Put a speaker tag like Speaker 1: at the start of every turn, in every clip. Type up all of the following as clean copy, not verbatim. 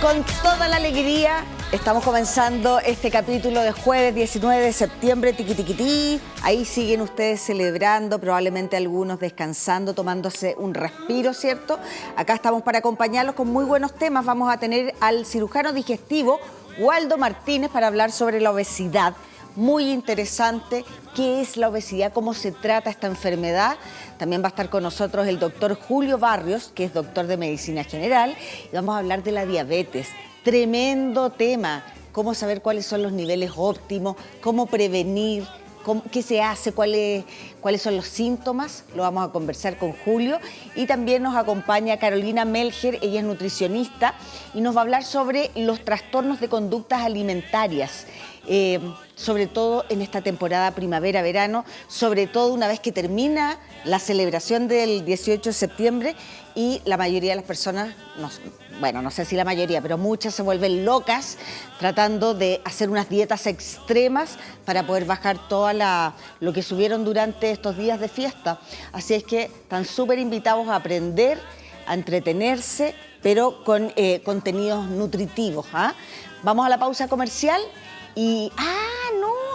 Speaker 1: Con toda la alegría estamos comenzando este capítulo de jueves 19 de septiembre, tiquitiquití. Ahí siguen ustedes celebrando, probablemente algunos descansando, tomándose un respiro, ¿cierto? Acá estamos para acompañarlos con muy buenos temas. Vamos a tener al cirujano digestivo Waldo Martínez para hablar sobre la obesidad. Muy interesante, qué es la obesidad, cómo se trata esta enfermedad. También va a estar con nosotros el doctor Julio Barrios, que es doctor de Medicina General, y vamos a hablar de la diabetes. Tremendo tema, cómo saber cuáles son los niveles óptimos, cómo prevenir, qué se hace, cuáles son los síntomas. Lo vamos a conversar con Julio. Y también nos acompaña Carolina Melger, ella es nutricionista, y nos va a hablar sobre los trastornos de conductas alimentarias. Sobre todo en esta temporada primavera-verano, sobre todo una vez que termina la celebración del 18 de septiembre y la mayoría de las personas, no sé si la mayoría, pero muchas se vuelven locas tratando de hacer unas dietas extremas para poder bajar todo lo que subieron durante estos días de fiesta. Así es que están súper invitados a aprender, a entretenerse, pero con contenidos nutritivos, ¿ah? Vamos a la pausa comercial. Y,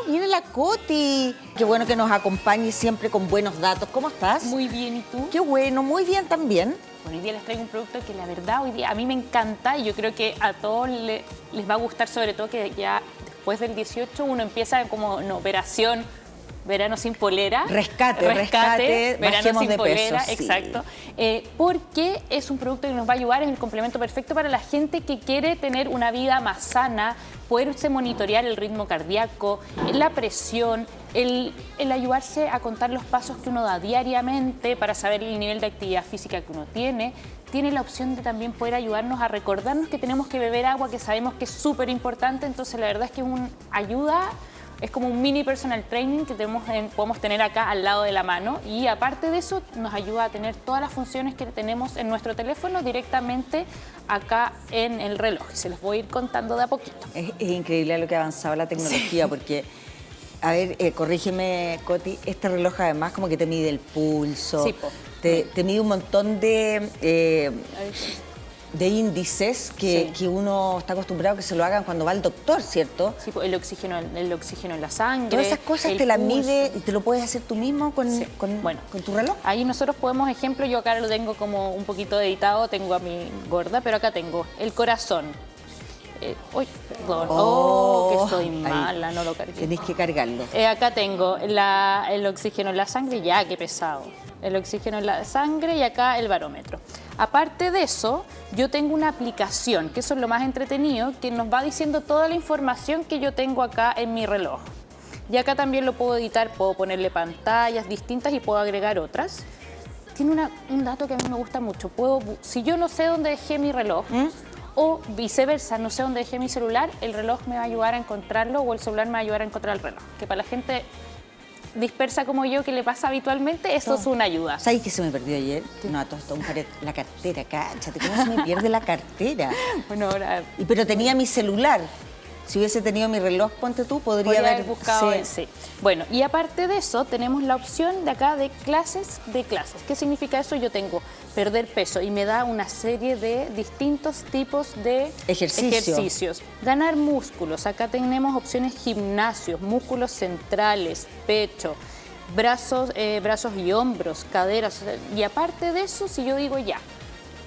Speaker 1: viene la Coti. Qué bueno que nos acompañe siempre con buenos datos. ¿Cómo estás?
Speaker 2: Muy bien, ¿y tú?
Speaker 1: Qué bueno, muy bien también.
Speaker 2: Bueno, hoy día les traigo un producto que la verdad hoy día a mí me encanta y yo creo que a todos les va a gustar, sobre todo que ya después del 18 uno empieza como una operación verano sin polera.
Speaker 1: Rescate,
Speaker 2: verano sin
Speaker 1: de
Speaker 2: polera,
Speaker 1: peso, sí.
Speaker 2: Exacto. Porque es un producto que nos va a ayudar, es el complemento perfecto para la gente que quiere tener una vida más sana, poderse monitorear el ritmo cardíaco, la presión, el ayudarse a contar los pasos que uno da diariamente para saber el nivel de actividad física que uno tiene. Tiene la opción de también poder ayudarnos a recordarnos que tenemos que beber agua, que sabemos que es súper importante. Entonces la verdad es que ayuda. Es como un mini personal training que podemos tener acá al lado de la mano, y aparte de eso nos ayuda a tener todas las funciones que tenemos en nuestro teléfono directamente acá en el reloj. Se los voy a ir contando de a poquito.
Speaker 1: Es increíble lo que ha avanzado la tecnología, sí. Porque, a ver, corrígeme, Coti, este reloj además como que te mide el pulso,
Speaker 2: sí,
Speaker 1: te mide un montón de índices que uno está acostumbrado que se lo hagan cuando va al doctor, ¿cierto?
Speaker 2: Sí, el oxígeno en la sangre.
Speaker 1: Todas esas cosas te las mide y te lo puedes hacer tú mismo con tu reloj.
Speaker 2: Ahí nosotros podemos, ejemplo, yo acá lo tengo como un poquito editado, tengo a mi gorda, pero acá tengo el corazón. Perdón. Que soy mala, no lo cargué.
Speaker 1: Tenés que cargarlo.
Speaker 2: Acá tengo el oxígeno en la sangre, ya, qué pesado. El oxígeno en la sangre y acá el barómetro. Aparte de eso, yo tengo una aplicación, que eso es lo más entretenido, que nos va diciendo toda la información que yo tengo acá en mi reloj. Y acá también lo puedo editar, puedo ponerle pantallas distintas y puedo agregar otras. Tiene un dato que a mí me gusta mucho. Si yo no sé dónde dejé mi reloj, o viceversa, no sé dónde dejé mi celular, el reloj me va a ayudar a encontrarlo o el celular me va a ayudar a encontrar el reloj. Que para la gente dispersa como yo, que le pasa habitualmente, eso es una ayuda.
Speaker 1: ¿Sabes qué se me perdió ayer? La cartera, cáchate, ¿cómo se me pierde la cartera?
Speaker 2: Bueno, ahora...
Speaker 1: Pero tenía mi celular. Si hubiese tenido mi reloj, ponte tú, podría haber
Speaker 2: buscado. Sí. Bueno, y aparte de eso, tenemos la opción de acá de clases. ¿Qué significa eso? Yo tengo perder peso y me da una serie de distintos tipos de ejercicios. Ganar músculos. Acá tenemos opciones gimnasios, músculos centrales, pecho, brazos y hombros, caderas. Y aparte de eso, si yo digo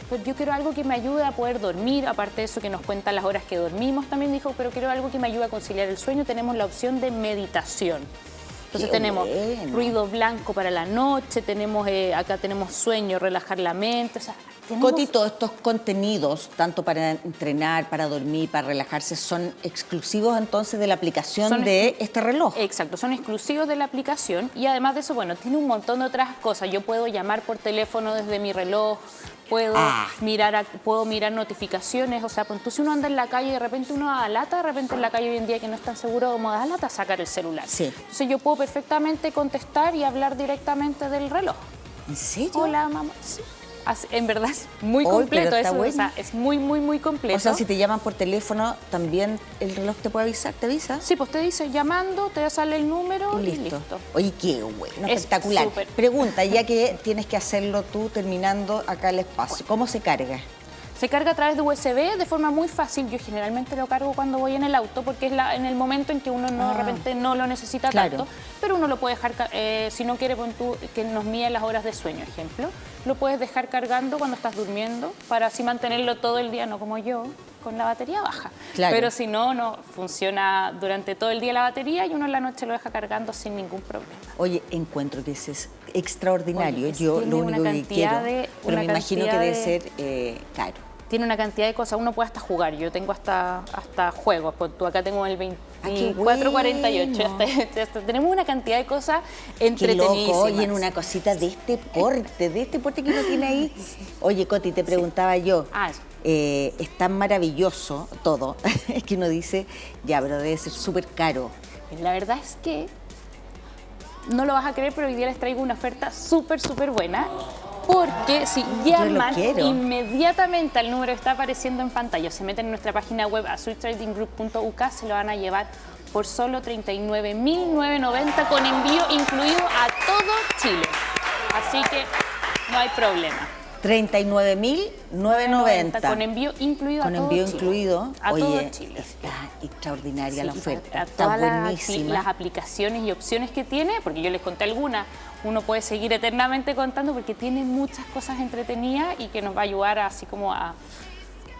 Speaker 2: pues yo quiero algo que me ayude a poder dormir, aparte de eso que nos cuentan las horas que dormimos, también dijo, pero quiero algo que me ayude a conciliar el sueño, tenemos la opción de meditación. Entonces tenemos ruido blanco para la noche, acá tenemos sueño, relajar la mente,
Speaker 1: Coti, todos estos contenidos, tanto para entrenar, para dormir, para relajarse, ¿son exclusivos entonces de la aplicación de este reloj?
Speaker 2: Exacto, son exclusivos de la aplicación y además de eso, tiene un montón de otras cosas. Yo puedo llamar por teléfono desde mi reloj, puedo mirar notificaciones, o sea, pues entonces uno anda en la calle y de repente uno da lata, de repente en la calle hoy en día que no es tan seguro como da lata, sacar el celular.
Speaker 1: Sí.
Speaker 2: Entonces yo puedo perfectamente contestar y hablar directamente del reloj.
Speaker 1: ¿En serio?
Speaker 2: Hola, mamá. Sí. En verdad es muy completo eso, bueno. O sea, es muy, muy, muy completo.
Speaker 1: O sea, si te llaman por teléfono, ¿también el reloj te puede avisar? ¿Te avisa?
Speaker 2: Sí, pues te dice llamando, te sale el número y listo.
Speaker 1: Oye, qué bueno, espectacular.
Speaker 2: Súper.
Speaker 1: Pregunta, ya que tienes que hacerlo tú terminando acá el espacio, ¿cómo se carga?
Speaker 2: Se carga a través de USB de forma muy fácil. Yo generalmente lo cargo cuando voy en el auto porque es en el momento en que uno de repente no lo necesita tanto, pero uno lo puede dejar, si no quiere que nos mide las horas de sueño, ejemplo, lo puedes dejar cargando cuando estás durmiendo para así mantenerlo todo el día, no como yo, con la batería baja. Pero si no, no funciona durante todo el día la batería y uno en la noche lo deja cargando sin ningún problema.
Speaker 1: Oye, encuentro que ese es extraordinario. Yo lo único que quiero, pero me imagino que debe ser caro.
Speaker 2: Tiene una cantidad de cosas, uno puede hasta jugar, yo tengo hasta juegos, tú acá tengo el 2448, tenemos una cantidad de cosas entretenidísimas.
Speaker 1: Qué loco, oye, en una cosita de este porte que uno tiene ahí. Oye, Coti, te preguntaba yo, es tan maravilloso todo, es que uno dice, ya, pero debe ser súper caro.
Speaker 2: La verdad es que, no lo vas a creer, pero hoy día les traigo una oferta súper buena. Porque si llaman inmediatamente al número que está apareciendo en pantalla, se meten en nuestra página web a switchtradinggroup.uk, se lo van a llevar por solo 39.990 con envío incluido a todo Chile. Así que no hay problema.
Speaker 1: 39.990.
Speaker 2: Con envío incluido a todo Chile. Con envío incluido.
Speaker 1: Oye, está extraordinaria la oferta. Está buenísima.
Speaker 2: Las aplicaciones y opciones que tiene, porque yo les conté algunas, uno puede seguir eternamente contando porque tiene muchas cosas entretenidas y que nos va a ayudar así como a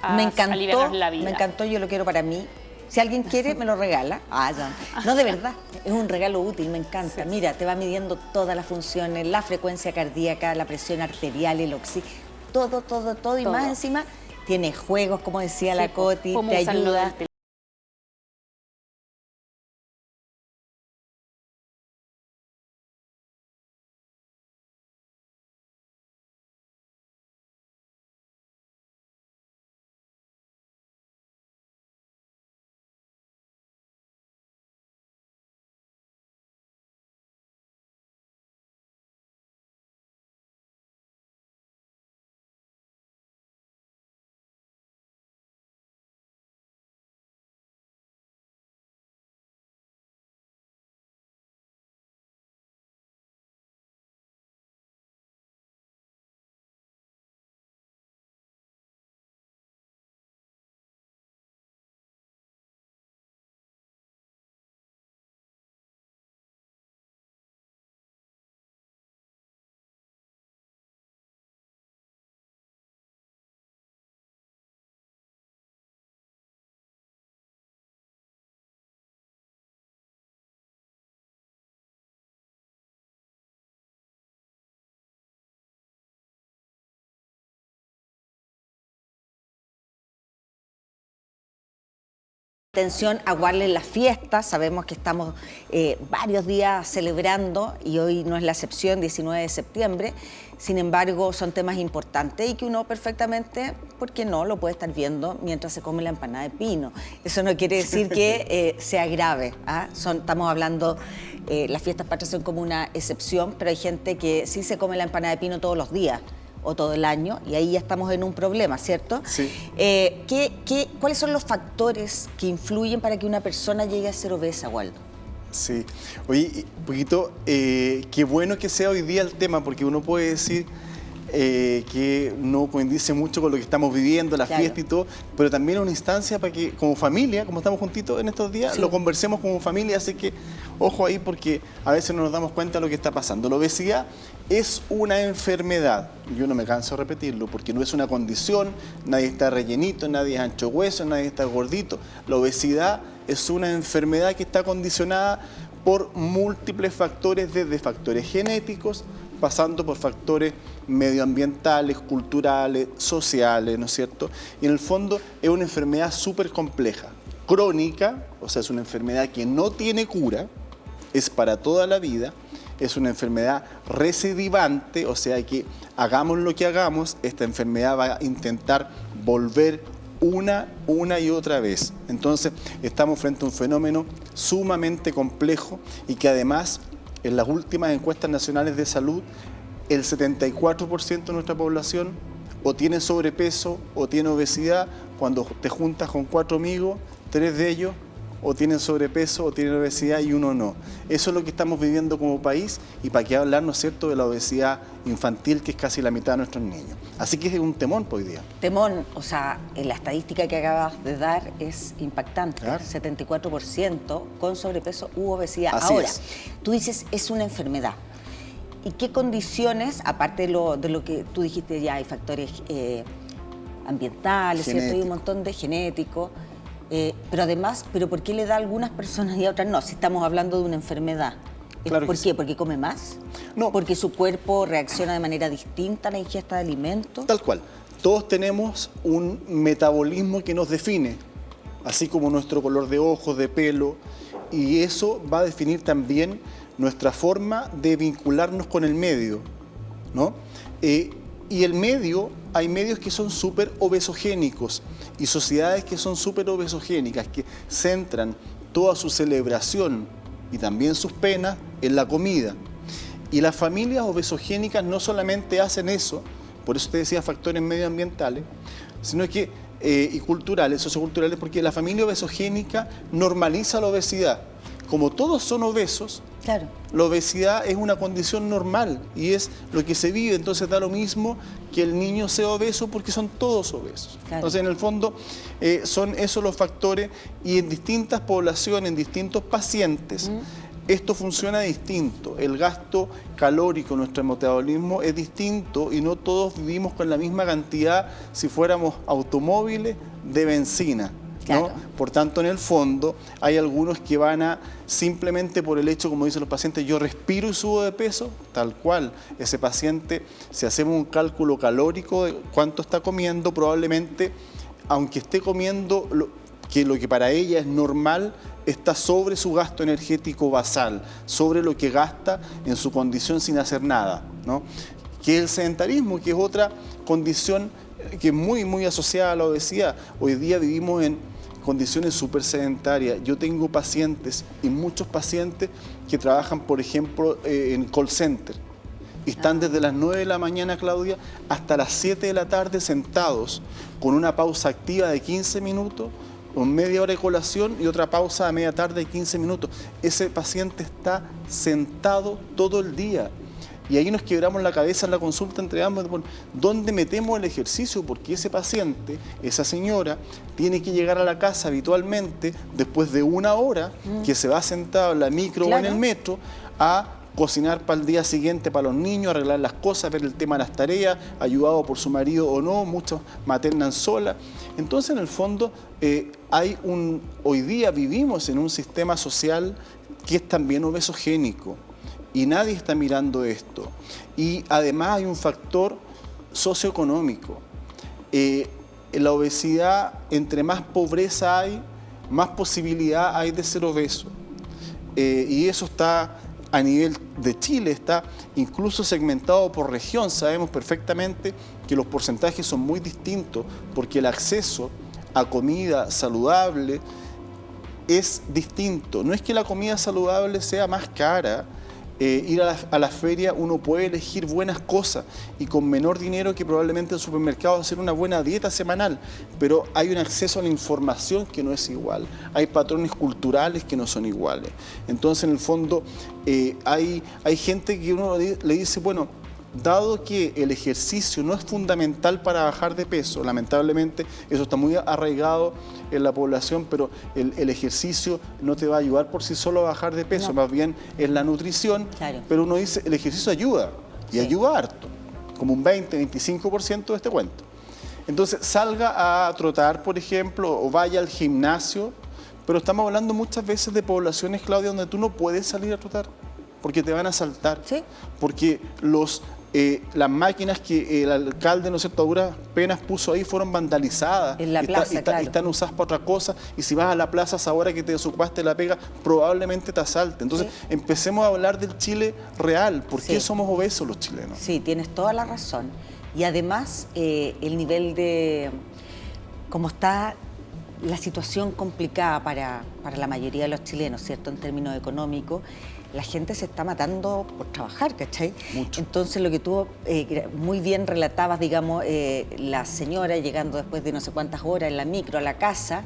Speaker 2: aliviarnos la vida.
Speaker 1: Me encantó, yo lo quiero para mí. Si alguien quiere, me lo regala. Ya. No, de verdad, es un regalo útil, me encanta. Sí. Mira, te va midiendo todas las funciones, la frecuencia cardíaca, la presión arterial, el oxígeno, todo. Y más encima, tiene juegos, como decía la Coti, te ayuda. Atención a guardarles las fiestas, sabemos que estamos varios días celebrando y hoy no es la excepción, 19 de septiembre, sin embargo son temas importantes y que uno perfectamente, ¿por qué no?, lo puede estar viendo mientras se come la empanada de pino. Eso no quiere decir que sea grave, estamos hablando, las fiestas patrias son como una excepción, pero hay gente que sí se come la empanada de pino todos los días o todo el año, y ahí ya estamos en un problema, ¿cierto?
Speaker 3: Sí.
Speaker 1: ¿Cuáles son los factores que influyen para que una persona llegue a ser obesa, Waldo?
Speaker 3: Sí. Oye, un poquito, qué bueno que sea hoy día el tema, porque uno puede decir que no coincide mucho con lo que estamos viviendo, la fiesta y todo, pero también es una instancia para que como familia, como estamos juntitos en estos días, lo conversemos como familia, así que ojo ahí porque a veces no nos damos cuenta de lo que está pasando. La obesidad es una enfermedad, yo no me canso de repetirlo, porque no es una condición, nadie está rellenito, nadie es ancho hueso, nadie está gordito. La obesidad es una enfermedad que está condicionada por múltiples factores, desde factores genéticos, pasando por factores medioambientales, culturales, sociales, ¿no es cierto? Y en el fondo es una enfermedad súper compleja, crónica, o sea, es una enfermedad que no tiene cura, es para toda la vida, es una enfermedad recidivante, o sea que hagamos lo que hagamos, esta enfermedad va a intentar volver una y otra vez. Entonces, estamos frente a un fenómeno sumamente complejo y que además, en las últimas encuestas nacionales de salud, el 74% de nuestra población o tiene sobrepeso o tiene obesidad. Cuando te juntas con 4 amigos, 3 de ellos o tienen sobrepeso o tienen obesidad y uno no. Eso es lo que estamos viviendo como país y para qué hablar, ¿no es cierto?, de la obesidad infantil, que es casi la mitad de nuestros niños. Así que es un temón hoy día.
Speaker 1: Temón, o sea, la estadística que acabas de dar es impactante.
Speaker 3: Claro.
Speaker 1: 74% con sobrepeso u obesidad.
Speaker 3: Así
Speaker 1: Ahora,
Speaker 3: es.
Speaker 1: tú dices, es una enfermedad. ¿Y qué condiciones, aparte de lo que tú dijiste ya, hay factores ambientales, ¿cierto? Hay un montón de genéticos, pero además, ¿pero por qué le da a algunas personas y a otras no? Si estamos hablando de una enfermedad.
Speaker 3: Claro
Speaker 1: ¿Por
Speaker 3: que
Speaker 1: qué?
Speaker 3: sí.
Speaker 1: ¿Porque come más?
Speaker 3: No.
Speaker 1: ¿Porque su cuerpo reacciona de manera distinta a la ingesta de alimentos?
Speaker 3: Tal cual. Todos tenemos un metabolismo que nos define, así como nuestro color de ojos, de pelo, y eso va a definir también nuestra forma de vincularnos con el medio, ¿no? Y el medio, hay medios que son súper obesogénicos y sociedades que son súper obesogénicas, que centran toda su celebración y también sus penas en la comida. Y las familias obesogénicas no solamente hacen eso, por eso te decía factores medioambientales, sino que y culturales, socioculturales, porque la familia obesogénica normaliza la obesidad. Como todos son obesos,
Speaker 1: Claro.
Speaker 3: la obesidad es una condición normal y es lo que se vive, entonces da lo mismo que el niño sea obeso porque son todos obesos.
Speaker 1: Claro.
Speaker 3: Entonces, en el fondo, son esos los factores y en distintas poblaciones, en distintos pacientes, esto funciona distinto. El gasto calórico, nuestro metabolismo es distinto y no todos vivimos con la misma cantidad si fuéramos automóviles de benzina. ¿No?
Speaker 1: Claro.
Speaker 3: Por tanto, en el fondo, hay algunos que van a, simplemente por el hecho, como dicen los pacientes, yo respiro y subo de peso, tal cual. Ese paciente, si hacemos un cálculo calórico de cuánto está comiendo, probablemente, aunque esté comiendo lo que para ella es normal, está sobre su gasto energético basal, sobre lo que gasta en su condición sin hacer nada, ¿no? Que es el sedentarismo, que es otra condición que es muy, muy asociada a la obesidad. Hoy día vivimos en condiciones súper sedentarias. Yo tengo pacientes y muchos pacientes que trabajan, por ejemplo, en call center. Y están desde las 9 de la mañana, Claudia, hasta las 7 de la tarde sentados, con una pausa activa de 15 minutos, con media hora de colación y otra pausa a media tarde de 15 minutos. Ese paciente está sentado todo el día. Y ahí nos quebramos la cabeza en la consulta entre ambos, ¿dónde metemos el ejercicio? Porque ese paciente, esa señora, tiene que llegar a la casa habitualmente después de una hora que se va sentado en la micro o en el metro a cocinar para el día siguiente para los niños, arreglar las cosas, ver el tema de las tareas, ayudado por su marido o no, muchos maternan sola. Entonces, en el fondo, hoy día vivimos en un sistema social que es también obesogénico. Y nadie está mirando esto. Y además hay un factor socioeconómico. En la obesidad, entre más pobreza hay, más posibilidad hay de ser obeso. Y eso está a nivel de Chile, está incluso segmentado por región. Sabemos perfectamente que los porcentajes son muy distintos porque el acceso a comida saludable es distinto. No es que la comida saludable sea más cara. Ir a la feria uno puede elegir buenas cosas y con menor dinero que probablemente el supermercado hacer una buena dieta semanal, pero hay un acceso a la información que no es igual, hay patrones culturales que no son iguales. Entonces, en el fondo, hay gente que uno le dice, bueno, dado que el ejercicio no es fundamental para bajar de peso, lamentablemente eso está muy arraigado en la población, pero el ejercicio no te va a ayudar por sí solo a bajar de peso, más bien es la nutrición, pero uno dice, el ejercicio ayuda, y ayuda harto, como un 20-25% de este cuento. Entonces, salga a trotar, por ejemplo, o vaya al gimnasio, pero estamos hablando muchas veces de poblaciones, Claudia, donde tú no puedes salir a trotar, porque te van a asaltar, porque las máquinas que el alcalde, ¿no es cierto?, a duras penas puso ahí fueron vandalizadas.
Speaker 1: En la plaza,
Speaker 3: están usadas para otra cosa. Y si vas a la plaza a hora que te desocupaste la pega, probablemente te asalten. Entonces, empecemos a hablar del Chile real. ¿Por qué somos obesos los chilenos?
Speaker 1: Sí, tienes toda la razón. Y además, el nivel de... cómo está la situación complicada para la mayoría de los chilenos, ¿cierto?, en términos económicos, la gente se está matando por trabajar, ¿cachai?
Speaker 3: Mucho.
Speaker 1: Entonces, lo que tú muy bien relatabas, digamos, la señora llegando después de no sé cuántas horas en la micro a la casa,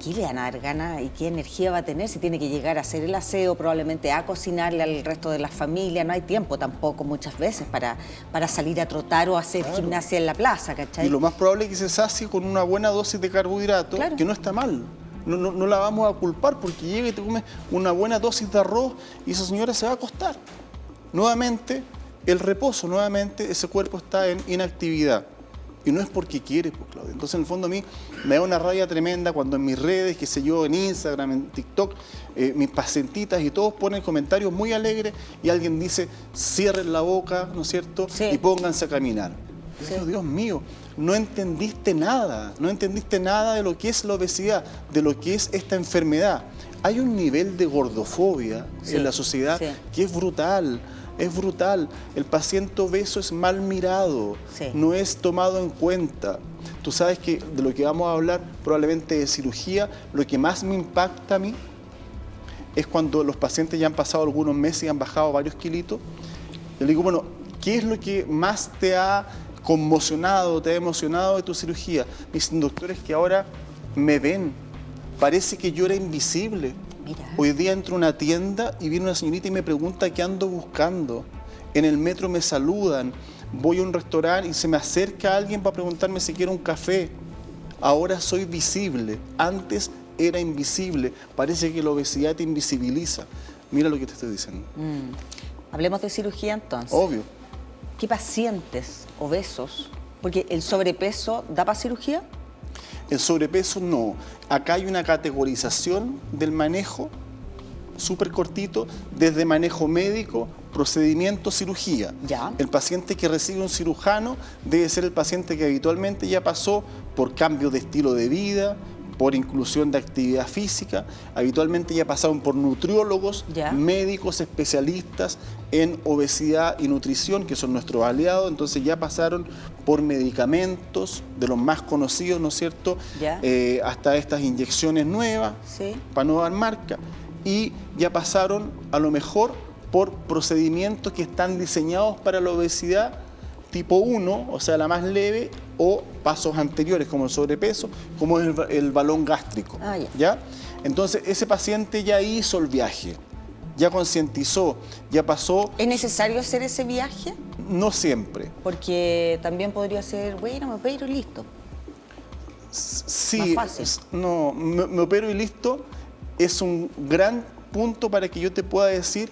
Speaker 1: ¿qué le van a dar ganas y qué energía va a tener si tiene que llegar a hacer el aseo, probablemente a cocinarle al resto de la familia? No hay tiempo tampoco muchas veces para salir a trotar o hacer gimnasia en la plaza, ¿cachai?
Speaker 3: Y lo más probable es que se sacie con una buena dosis de carbohidratos, que no está mal. No la vamos a culpar porque llega y te come una buena dosis de arroz y esa señora se va a acostar. Nuevamente, el reposo, nuevamente ese cuerpo está en inactividad. Y no es porque quiere, pues, Claudia. Entonces, en el fondo, a mí me da una rabia tremenda cuando en mis redes, qué sé yo, en Instagram, en TikTok, mis pacientitas y todos ponen comentarios muy alegres y alguien dice, cierren la boca, ¿no es cierto?
Speaker 1: Sí.
Speaker 3: Y pónganse a caminar. Sí. Dios mío, no entendiste nada de lo que es la obesidad, de lo que es esta enfermedad. Hay un nivel de gordofobia en la sociedad que es brutal. Es brutal. El paciente obeso es mal mirado, no es tomado en cuenta. Tú sabes que de lo que vamos a hablar probablemente de cirugía, lo que más me impacta a mí es cuando los pacientes ya han pasado algunos meses y han bajado varios kilitos. Yo le digo, bueno, ¿qué es lo que más te ha conmocionado, te ha emocionado de tu cirugía? Me dicen, doctores, que ahora me ven. Parece que yo era invisible. Mira. Hoy día entro a una tienda y viene una señorita y me pregunta qué ando buscando. En el metro me saludan, voy a un restaurante y se me acerca alguien para preguntarme si quiero un café. Ahora soy visible, antes era invisible. Parece que la obesidad te invisibiliza. Mira lo que te estoy diciendo.
Speaker 1: Hablemos de cirugía entonces.
Speaker 3: Obvio.
Speaker 1: ¿Qué pacientes obesos? Porque el sobrepeso da para cirugía.
Speaker 3: El sobrepeso no. Acá hay una categorización del manejo súper cortito, desde manejo médico, procedimiento, cirugía.
Speaker 1: Ya.
Speaker 3: El paciente que recibe un cirujano debe ser el paciente que habitualmente ya pasó por cambio de estilo de vida, por inclusión de actividad física, habitualmente ya pasaron por nutriólogos, médicos especialistas en obesidad y nutrición, que son nuestros aliados, entonces ya pasaron por medicamentos de los más conocidos, ¿no es cierto?, hasta estas inyecciones nuevas, para no dar marca, y ya pasaron a lo mejor por procedimientos que están diseñados para la obesidad tipo 1, o sea, la más leve, o pasos anteriores, como el sobrepeso, como el balón gástrico. ¿Ya? Entonces, ese paciente ya hizo el viaje, ya concientizó, ya pasó.
Speaker 1: ¿Es necesario hacer ese viaje?
Speaker 3: No siempre.
Speaker 1: Porque también podría ser, bueno, me opero y listo.
Speaker 3: Sí,
Speaker 1: más fácil.
Speaker 3: No, me opero y listo es un gran punto para que yo te pueda decir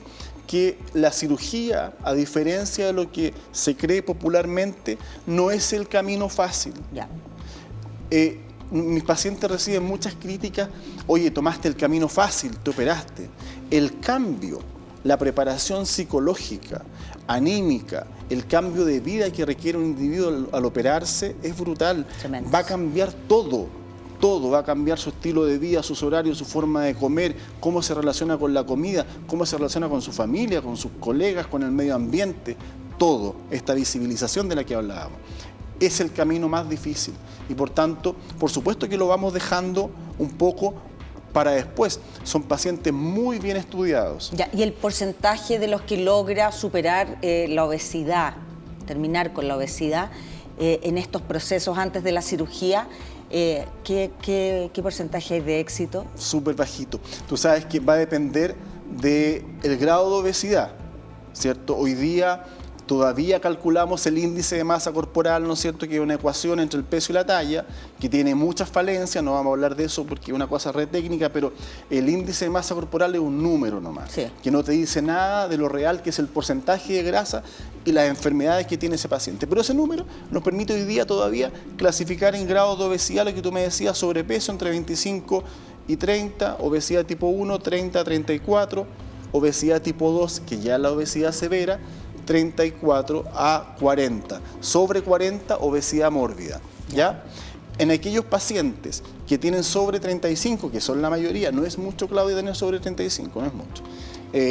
Speaker 3: que la cirugía, a diferencia de lo que se cree popularmente, no es el camino fácil. Mis pacientes reciben muchas críticas. Oye, tomaste el camino fácil, te operaste. El cambio, la preparación psicológica, anímica, el cambio de vida que requiere un individuo al operarse es brutal.
Speaker 1: Tremendo.
Speaker 3: Va a cambiar todo. Todo va a cambiar, su estilo de vida, sus horarios, su forma de comer, cómo se relaciona con la comida, cómo se relaciona con su familia, con sus colegas, con el medio ambiente. Todo, esta visibilización de la que hablábamos, es el camino más difícil. Y por tanto, por supuesto que lo vamos dejando un poco para después. Son pacientes muy bien estudiados.
Speaker 1: ¿Y el porcentaje de los que logra superar la obesidad, terminar con la obesidad, en estos procesos antes de la cirugía? ¿Qué porcentaje hay de éxito?
Speaker 3: Súper bajito. Tú sabes que va a depender del grado de obesidad, ¿cierto? Hoy día todavía calculamos el índice de masa corporal, ¿no es cierto?, que es una ecuación entre el peso y la talla, que tiene muchas falencias, no vamos a hablar de eso porque es una cosa re técnica, pero el índice de masa corporal es un número nomás, que no te dice nada de lo real que es el porcentaje de grasa y las enfermedades que tiene ese paciente. Pero ese número nos permite hoy día todavía clasificar en grados de obesidad, lo que tú me decías, sobrepeso entre 25 y 30, obesidad tipo 1, 30, 34, obesidad tipo 2, que ya es la obesidad severa, 34 a 40. Sobre 40, obesidad mórbida. ¿Ya? En aquellos pacientes que tienen sobre 35, que son la mayoría, no es mucho, Claudia, tener sobre 35, no es mucho.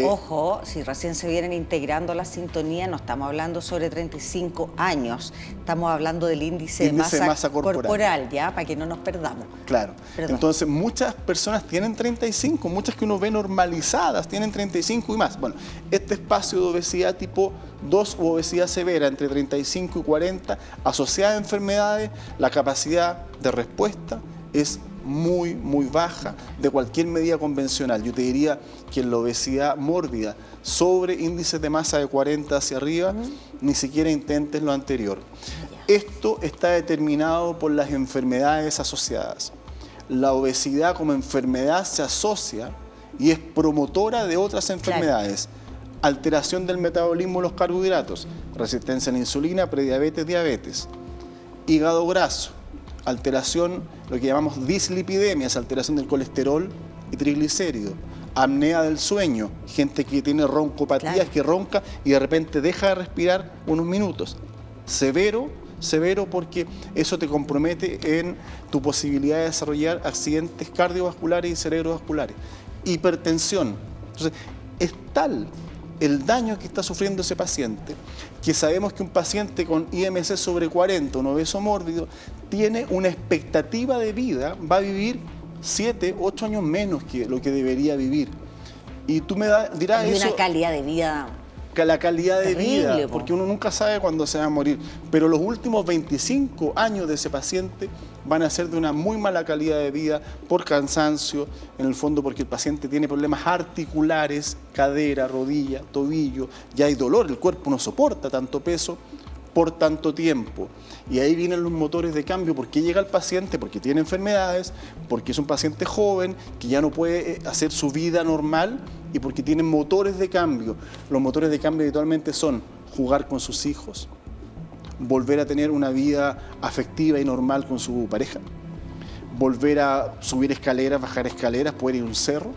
Speaker 1: Ojo, si recién se vienen integrando la sintonía, no estamos hablando sobre 35 años, estamos hablando del índice de masa corporal, ya, para que no nos perdamos.
Speaker 3: Claro. Entonces, muchas personas tienen 35, muchas que uno ve normalizadas tienen 35 y más. Bueno, este espacio de obesidad tipo 2 u obesidad severa entre 35 y 40, asociada a enfermedades, la capacidad de respuesta es muy, muy baja de cualquier medida convencional. Yo te diría que en la obesidad mórbida, sobre índices de masa de 40 hacia arriba, ni siquiera intentes lo anterior. Esto está determinado por las enfermedades asociadas. La obesidad como enfermedad se asocia y es promotora de otras enfermedades. Alteración del metabolismo de los carbohidratos, resistencia a la insulina, prediabetes, diabetes. Hígado graso, alteración, lo que llamamos dislipidemias, alteración del colesterol y triglicéridos. Apnea del sueño, gente que tiene roncopatías, que ronca y de repente deja de respirar unos minutos. Severo porque eso te compromete en tu posibilidad de desarrollar accidentes cardiovasculares y cerebrovasculares. Hipertensión. Entonces, es tal el daño que está sufriendo ese paciente que sabemos que un paciente con IMC sobre 40, un obeso mórbido, tiene una expectativa de vida, va a vivir 7, 8 años menos que lo que debería vivir. Y tú me dirás eso...
Speaker 1: Y una calidad de vida...
Speaker 3: La calidad de
Speaker 1: terrible,
Speaker 3: vida, porque uno nunca sabe cuándo se va a morir, pero los últimos 25 años de ese paciente van a ser de una muy mala calidad de vida por cansancio, en el fondo porque el paciente tiene problemas articulares, cadera, rodilla, tobillo, ya hay dolor, el cuerpo no soporta tanto peso por tanto tiempo. Y ahí vienen los motores de cambio. ¿Por qué llega el paciente? Porque tiene enfermedades, porque es un paciente joven que ya no puede hacer su vida normal y porque tiene motores de cambio. Los motores de cambio habitualmente son jugar con sus hijos, volver a tener una vida afectiva y normal con su pareja, volver a subir escaleras, bajar escaleras, poder ir a un cerro,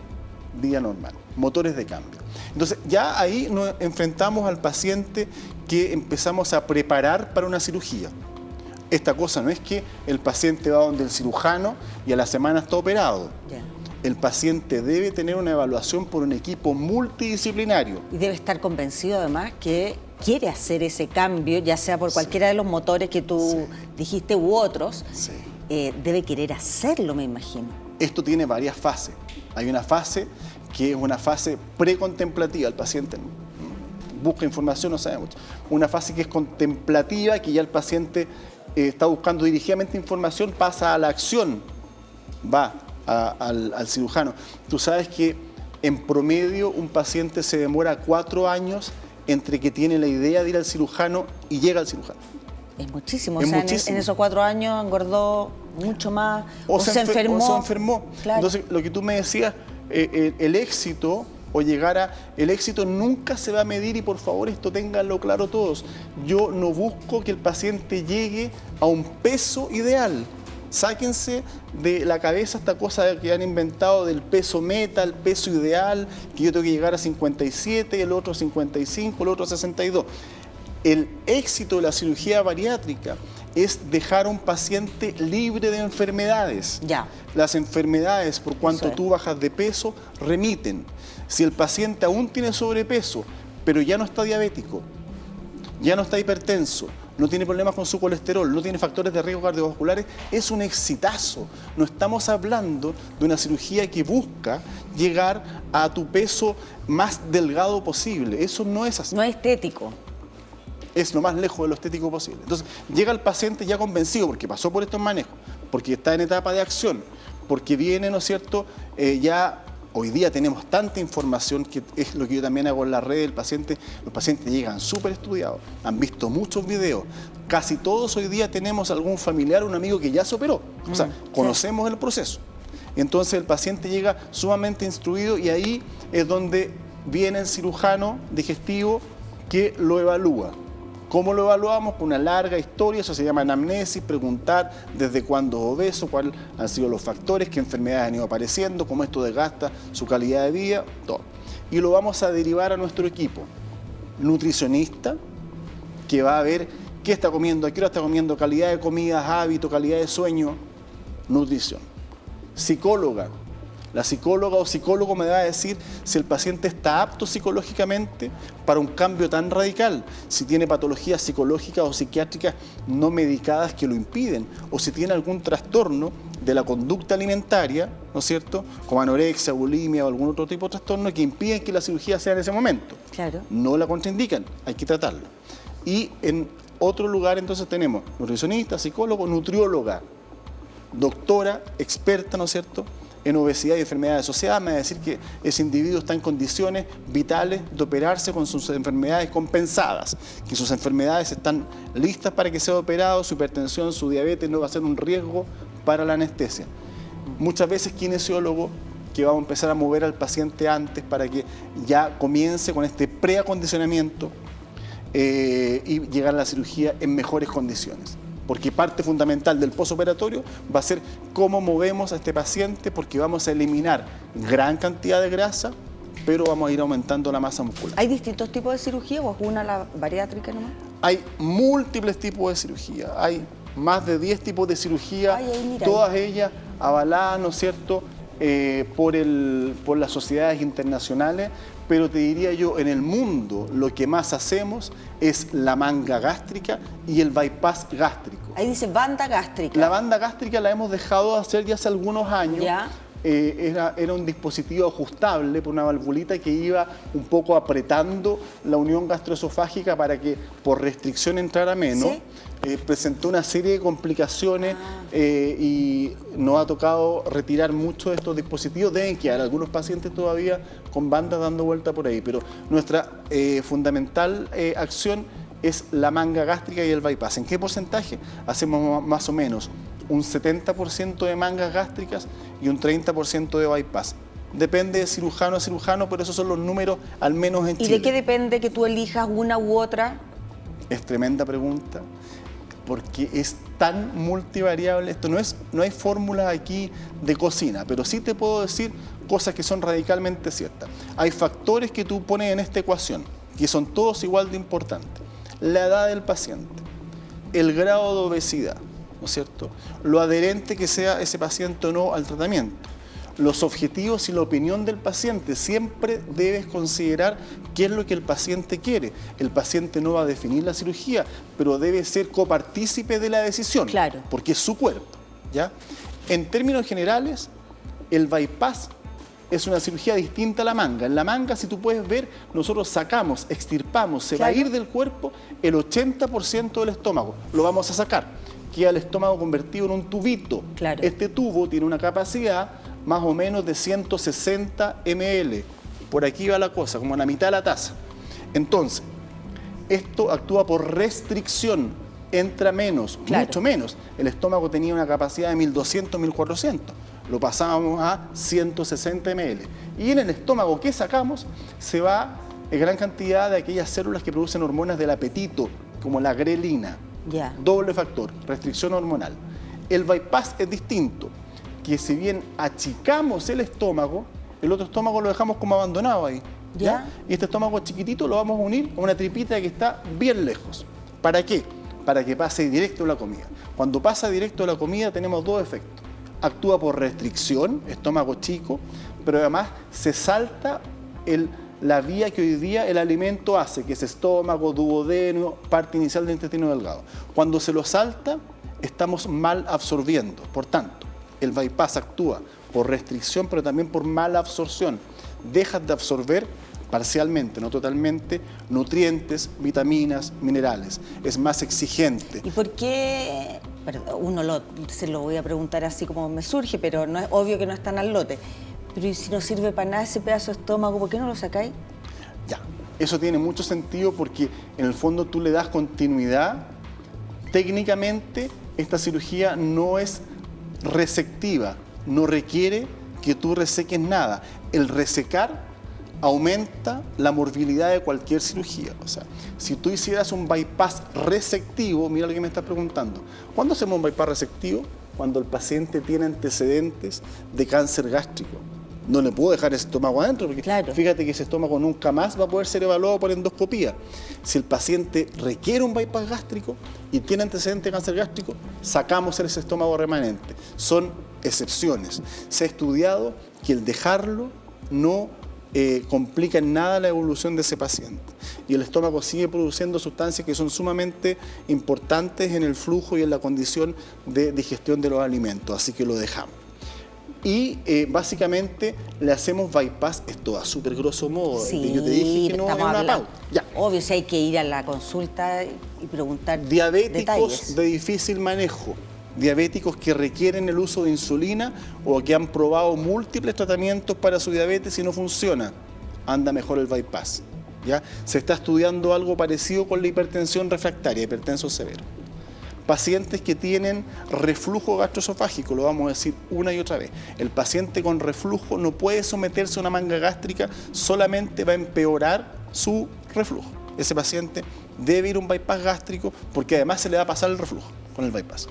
Speaker 3: vida normal, motores de cambio. Entonces ya ahí nos enfrentamos al paciente que empezamos a preparar para una cirugía. Esta cosa no es que el paciente va donde el cirujano y a la semana está operado. El paciente debe tener una evaluación por un equipo multidisciplinario.
Speaker 1: Y debe estar convencido además que quiere hacer ese cambio, ya sea por cualquiera de los motores que tú dijiste u otros. Debe querer hacerlo, me imagino.
Speaker 3: Esto tiene varias fases. Hay una fase que es una fase precontemplativa. El paciente busca información, no sabe mucho. Una fase que es contemplativa, que ya el paciente está buscando dirigidamente información, pasa a la acción, va al cirujano. Tú sabes que en promedio un paciente se demora 4 años entre que tiene la idea de ir al cirujano y llega al cirujano.
Speaker 1: Es muchísimo. En esos 4 años engordó mucho más o se enfermó.
Speaker 3: O se enfermó. Claro. Entonces, lo que tú me decías, el éxito o el éxito nunca se va a medir, y por favor esto ténganlo claro todos. Yo no busco que el paciente llegue a un peso ideal. Sáquense de la cabeza esta cosa que han inventado del peso meta, el peso ideal, que yo tengo que llegar a 57, el otro a 55, el otro a 62. El éxito de la cirugía bariátrica es dejar a un paciente libre de enfermedades. Las enfermedades, por cuanto tú bajas de peso, remiten. Si el paciente aún tiene sobrepeso, pero ya no está diabético, ya no está hipertenso, no tiene problemas con su colesterol, no tiene factores de riesgo cardiovasculares, es un exitazo. No estamos hablando de una cirugía que busca llegar a tu peso más delgado posible. Eso no es así.
Speaker 1: No es estético.
Speaker 3: Es lo más lejos de lo estético posible. Entonces, llega el paciente ya convencido porque pasó por estos manejos, porque está en etapa de acción, porque viene, ¿no es cierto?, ya... Hoy día tenemos tanta información, que es lo que yo también hago en la red. Los pacientes llegan súper estudiados, han visto muchos videos. Casi todos hoy día tenemos algún familiar o un amigo que ya se operó. O sea, conocemos el proceso. Entonces el paciente llega sumamente instruido y ahí es donde viene el cirujano digestivo que lo evalúa. ¿Cómo lo evaluamos? Con una larga historia, eso se llama anamnesis, preguntar desde cuándo es obeso, cuáles han sido los factores, qué enfermedades han ido apareciendo, cómo esto desgasta su calidad de vida, todo. Y lo vamos a derivar a nuestro equipo. Nutricionista, que va a ver qué está comiendo, a qué hora está comiendo, calidad de comidas, hábito, calidad de sueño, nutrición. Psicóloga. La psicóloga o psicólogo me va a decir si el paciente está apto psicológicamente para un cambio tan radical, si tiene patologías psicológicas o psiquiátricas no medicadas que lo impiden, o si tiene algún trastorno de la conducta alimentaria, ¿no es cierto?, como anorexia, bulimia o algún otro tipo de trastorno que impiden que la cirugía sea en ese momento.
Speaker 1: Claro.
Speaker 3: No la contraindican, hay que tratarlo. Y en otro lugar entonces tenemos nutricionista, psicólogo, nutrióloga. doctora, experta, ¿no es cierto?, en obesidad y enfermedades asociadas, me va a decir que ese individuo está en condiciones vitales de operarse con sus enfermedades compensadas, que sus enfermedades están listas para que sea operado, su hipertensión, su diabetes no va a ser un riesgo para la anestesia. Muchas veces kinesiólogo, que vamos a empezar a mover al paciente antes para que ya comience con este preacondicionamiento y llegar a la cirugía en mejores condiciones. Porque parte fundamental del posoperatorio va a ser cómo movemos a este paciente, porque vamos a eliminar gran cantidad de grasa, pero vamos a ir aumentando la masa muscular.
Speaker 1: ¿Hay distintos tipos de cirugía o es una la bariátrica nomás?
Speaker 3: Hay múltiples tipos de cirugía, hay más de 10 tipos de cirugía, todas ellas avaladas, ¿no es cierto?, por las sociedades internacionales, pero te diría yo, en el mundo lo que más hacemos es la manga gástrica y el bypass gástrico.
Speaker 1: Ahí dice banda gástrica.
Speaker 3: La banda gástrica la hemos dejado de hacer ya hace algunos años.
Speaker 1: ¿Ya?
Speaker 3: Era un dispositivo ajustable por una valvulita que iba un poco apretando la unión gastroesofágica para que por restricción entrara menos. ¿Sí? Presentó una serie de complicaciones y nos ha tocado retirar muchos de estos dispositivos. Deben quedar algunos pacientes todavía con bandas dando vuelta por ahí, pero nuestra fundamental acción es la manga gástrica y el bypass. ¿En qué porcentaje? Hacemos más o menos un 70% de mangas gástricas y un 30% de bypass. Depende de cirujano a cirujano, pero esos son los números al menos en Chile.
Speaker 1: ¿Y de qué depende que tú elijas una u otra?
Speaker 3: Es tremenda pregunta, porque es tan multivariable. Esto no hay fórmulas aquí de cocina, pero sí te puedo decir cosas que son radicalmente ciertas. Hay factores que tú pones en esta ecuación, que son todos igual de importantes. La edad del paciente, el grado de obesidad, ¿no es cierto?, lo adherente que sea ese paciente o no al tratamiento, los objetivos y la opinión del paciente. Siempre debes considerar qué es lo que el paciente quiere. El paciente no va a definir la cirugía, pero debe ser copartícipe de la decisión,
Speaker 1: claro,
Speaker 3: porque es su cuerpo, ¿ya? En términos generales, el bypass es una cirugía distinta a la manga. En la manga, si tú puedes ver, nosotros sacamos, extirpamos, se va a ir del cuerpo el 80% del estómago. Lo vamos a sacar. Queda el estómago convertido en un tubito.
Speaker 1: Claro.
Speaker 3: Este tubo tiene una capacidad más o menos de 160 ml. Por aquí va la cosa, como a la mitad de la taza. Entonces, esto actúa por restricción, entra menos, mucho menos. El estómago tenía una capacidad de 1200, 1400. Lo pasábamos a 160 ml. Y en el estómago que sacamos se va en gran cantidad de aquellas células que producen hormonas del apetito, como la grelina.
Speaker 1: Yeah.
Speaker 3: Doble factor, restricción hormonal. El bypass es distinto, que si bien achicamos el estómago, el otro estómago lo dejamos como abandonado ahí. ¿Ya? Y este estómago chiquitito lo vamos a unir a una tripita que está bien lejos. ¿Para qué? Para que pase directo a la comida. Cuando pasa directo a la comida tenemos dos efectos. Actúa por restricción, estómago chico, pero además se salta la vía que hoy día el alimento hace, que es estómago, duodeno, parte inicial del intestino delgado. Cuando se lo salta, estamos mal absorbiendo. Por tanto, el bypass actúa por restricción, pero también por mala absorción. Dejas de absorber parcialmente, no totalmente, nutrientes, vitaminas, minerales. Es más exigente.
Speaker 1: ¿Y por qué? Se lo voy a preguntar así como me surge, pero no es obvio que no están al lote. Pero ¿y si no sirve para nada ese pedazo de estómago, por qué no lo sacáis?
Speaker 3: Ya, eso tiene mucho sentido porque en el fondo tú le das continuidad. Técnicamente, esta cirugía no es resectiva, no requiere que tú reseques nada. El resecar aumenta la morbilidad de cualquier cirugía. O sea, si tú hicieras un bypass resectivo, mira lo que me estás preguntando. ¿Cuándo hacemos un bypass resectivo? Cuando el paciente tiene antecedentes de cáncer gástrico. No le puedo dejar ese estómago adentro, porque fíjate que ese estómago nunca más va a poder ser evaluado por endoscopía. Si el paciente requiere un bypass gástrico y tiene antecedentes de cáncer gástrico, sacamos ese estómago remanente. Son excepciones. Se ha estudiado que el dejarlo no complica en nada la evolución de ese paciente. Y el estómago sigue produciendo sustancias que son sumamente importantes en el flujo y en la condición de digestión de los alimentos, así que lo dejamos. Y básicamente le hacemos bypass, esto a súper grosso modo,
Speaker 1: sí,
Speaker 3: yo te dije que no es una pauta.
Speaker 1: Ya. Obvio, si hay que ir a la consulta y preguntar
Speaker 3: diabéticos
Speaker 1: detalles.
Speaker 3: De difícil manejo, diabéticos que requieren el uso de insulina o que han probado múltiples tratamientos para su diabetes y no funciona. Anda mejor el bypass. ¿Ya? Se está estudiando algo parecido con la hipertensión refractaria, hipertenso severo. Pacientes que tienen reflujo gastroesofágico, lo vamos a decir una y otra vez. El paciente con reflujo no puede someterse a una manga gástrica, solamente va a empeorar su reflujo. Ese paciente debe ir a un bypass gástrico porque además se le va a pasar el reflujo con el bypass.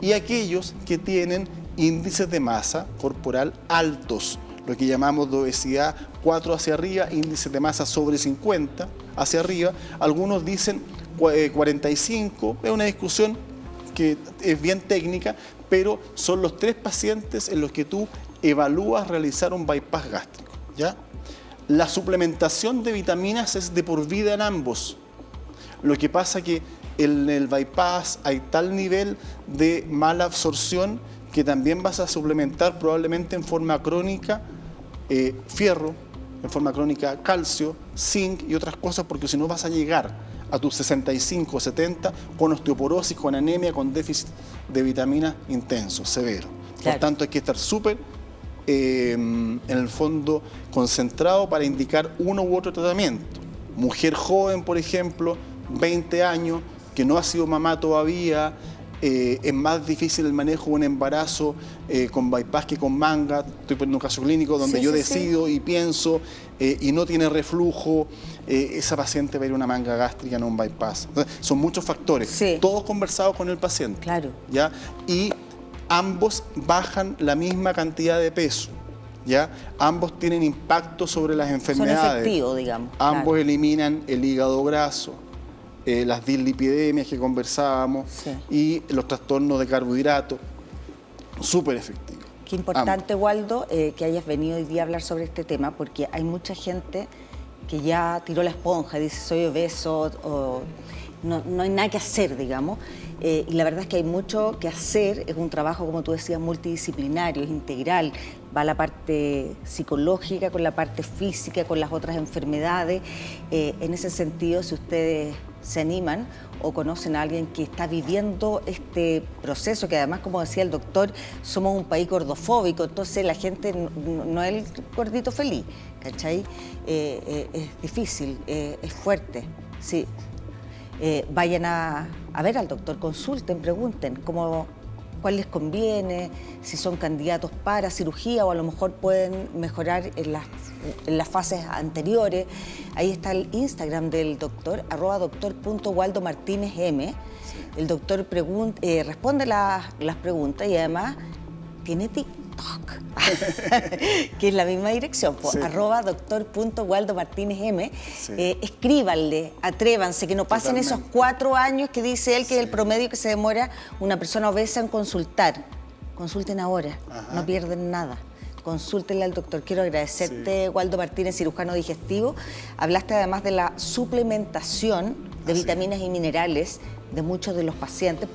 Speaker 3: Y aquellos que tienen índices de masa corporal altos, lo que llamamos de obesidad 4 hacia arriba, índice de masa sobre 50 hacia arriba, algunos dicen 45, es una discusión que es bien técnica, pero son los 3 pacientes en los que tú evalúas realizar un bypass gástrico, ¿ya? La suplementación de vitaminas es de por vida en ambos. Lo que pasa que en el bypass hay tal nivel de mala absorción que también vas a suplementar probablemente en forma crónica fierro, en forma crónica calcio, zinc y otras cosas, porque si no vas a llegar a tus 65 o 70 con osteoporosis, con anemia, con déficit de vitaminas intenso, severo. Claro. Por tanto, hay que estar súper, en el fondo, concentrado para indicar uno u otro tratamiento. Mujer joven, por ejemplo, 20 años, que no ha sido mamá todavía, es más difícil el manejo de un embarazo con bypass que con manga. Estoy poniendo un caso clínico donde yo decido y pienso y no tiene reflujo, esa paciente va a ir a una manga gástrica, no un bypass. Entonces, son muchos factores, todos conversados con el paciente.
Speaker 1: Claro.
Speaker 3: ¿Ya? Y ambos bajan la misma cantidad de peso. ¿Ya? Ambos tienen impacto sobre las enfermedades.
Speaker 1: Son efectivos, digamos.
Speaker 3: Ambos eliminan el hígado graso, las dislipidemias que conversábamos y los trastornos de carbohidratos, súper efectivos.
Speaker 1: Qué importante, Waldo, que hayas venido hoy día a hablar sobre este tema, porque hay mucha gente que ya tiró la esponja, dice soy obeso, o no hay nada que hacer, digamos. Y la verdad es que hay mucho que hacer, es un trabajo, como tú decías, multidisciplinario, es integral, va la parte psicológica con la parte física, con las otras enfermedades. En ese sentido, si ustedes se animan o conocen a alguien que está viviendo este proceso, que además, como decía el doctor, somos un país gordofóbico, entonces la gente no es el gordito feliz, ¿cachai? Es difícil, es fuerte, sí. Vayan a ver al doctor, consulten, pregunten cuál les conviene, si son candidatos para cirugía o a lo mejor pueden mejorar en las fases anteriores. Ahí está el Instagram del doctor, @doctor.waldomartinezm. El doctor responde las preguntas y además tiene TikTok, que es la misma dirección, @doctor.waldomartinezm. Escríbanle, atrévanse, que no pasen esos 4 años que dice él que es el promedio que se demora una persona obesa en consultar. Consulten ahora, no pierden nada. Consúltenle al doctor. Quiero agradecerte, Waldo Martínez, cirujano digestivo. Hablaste además de la suplementación de vitaminas y minerales de muchos de los pacientes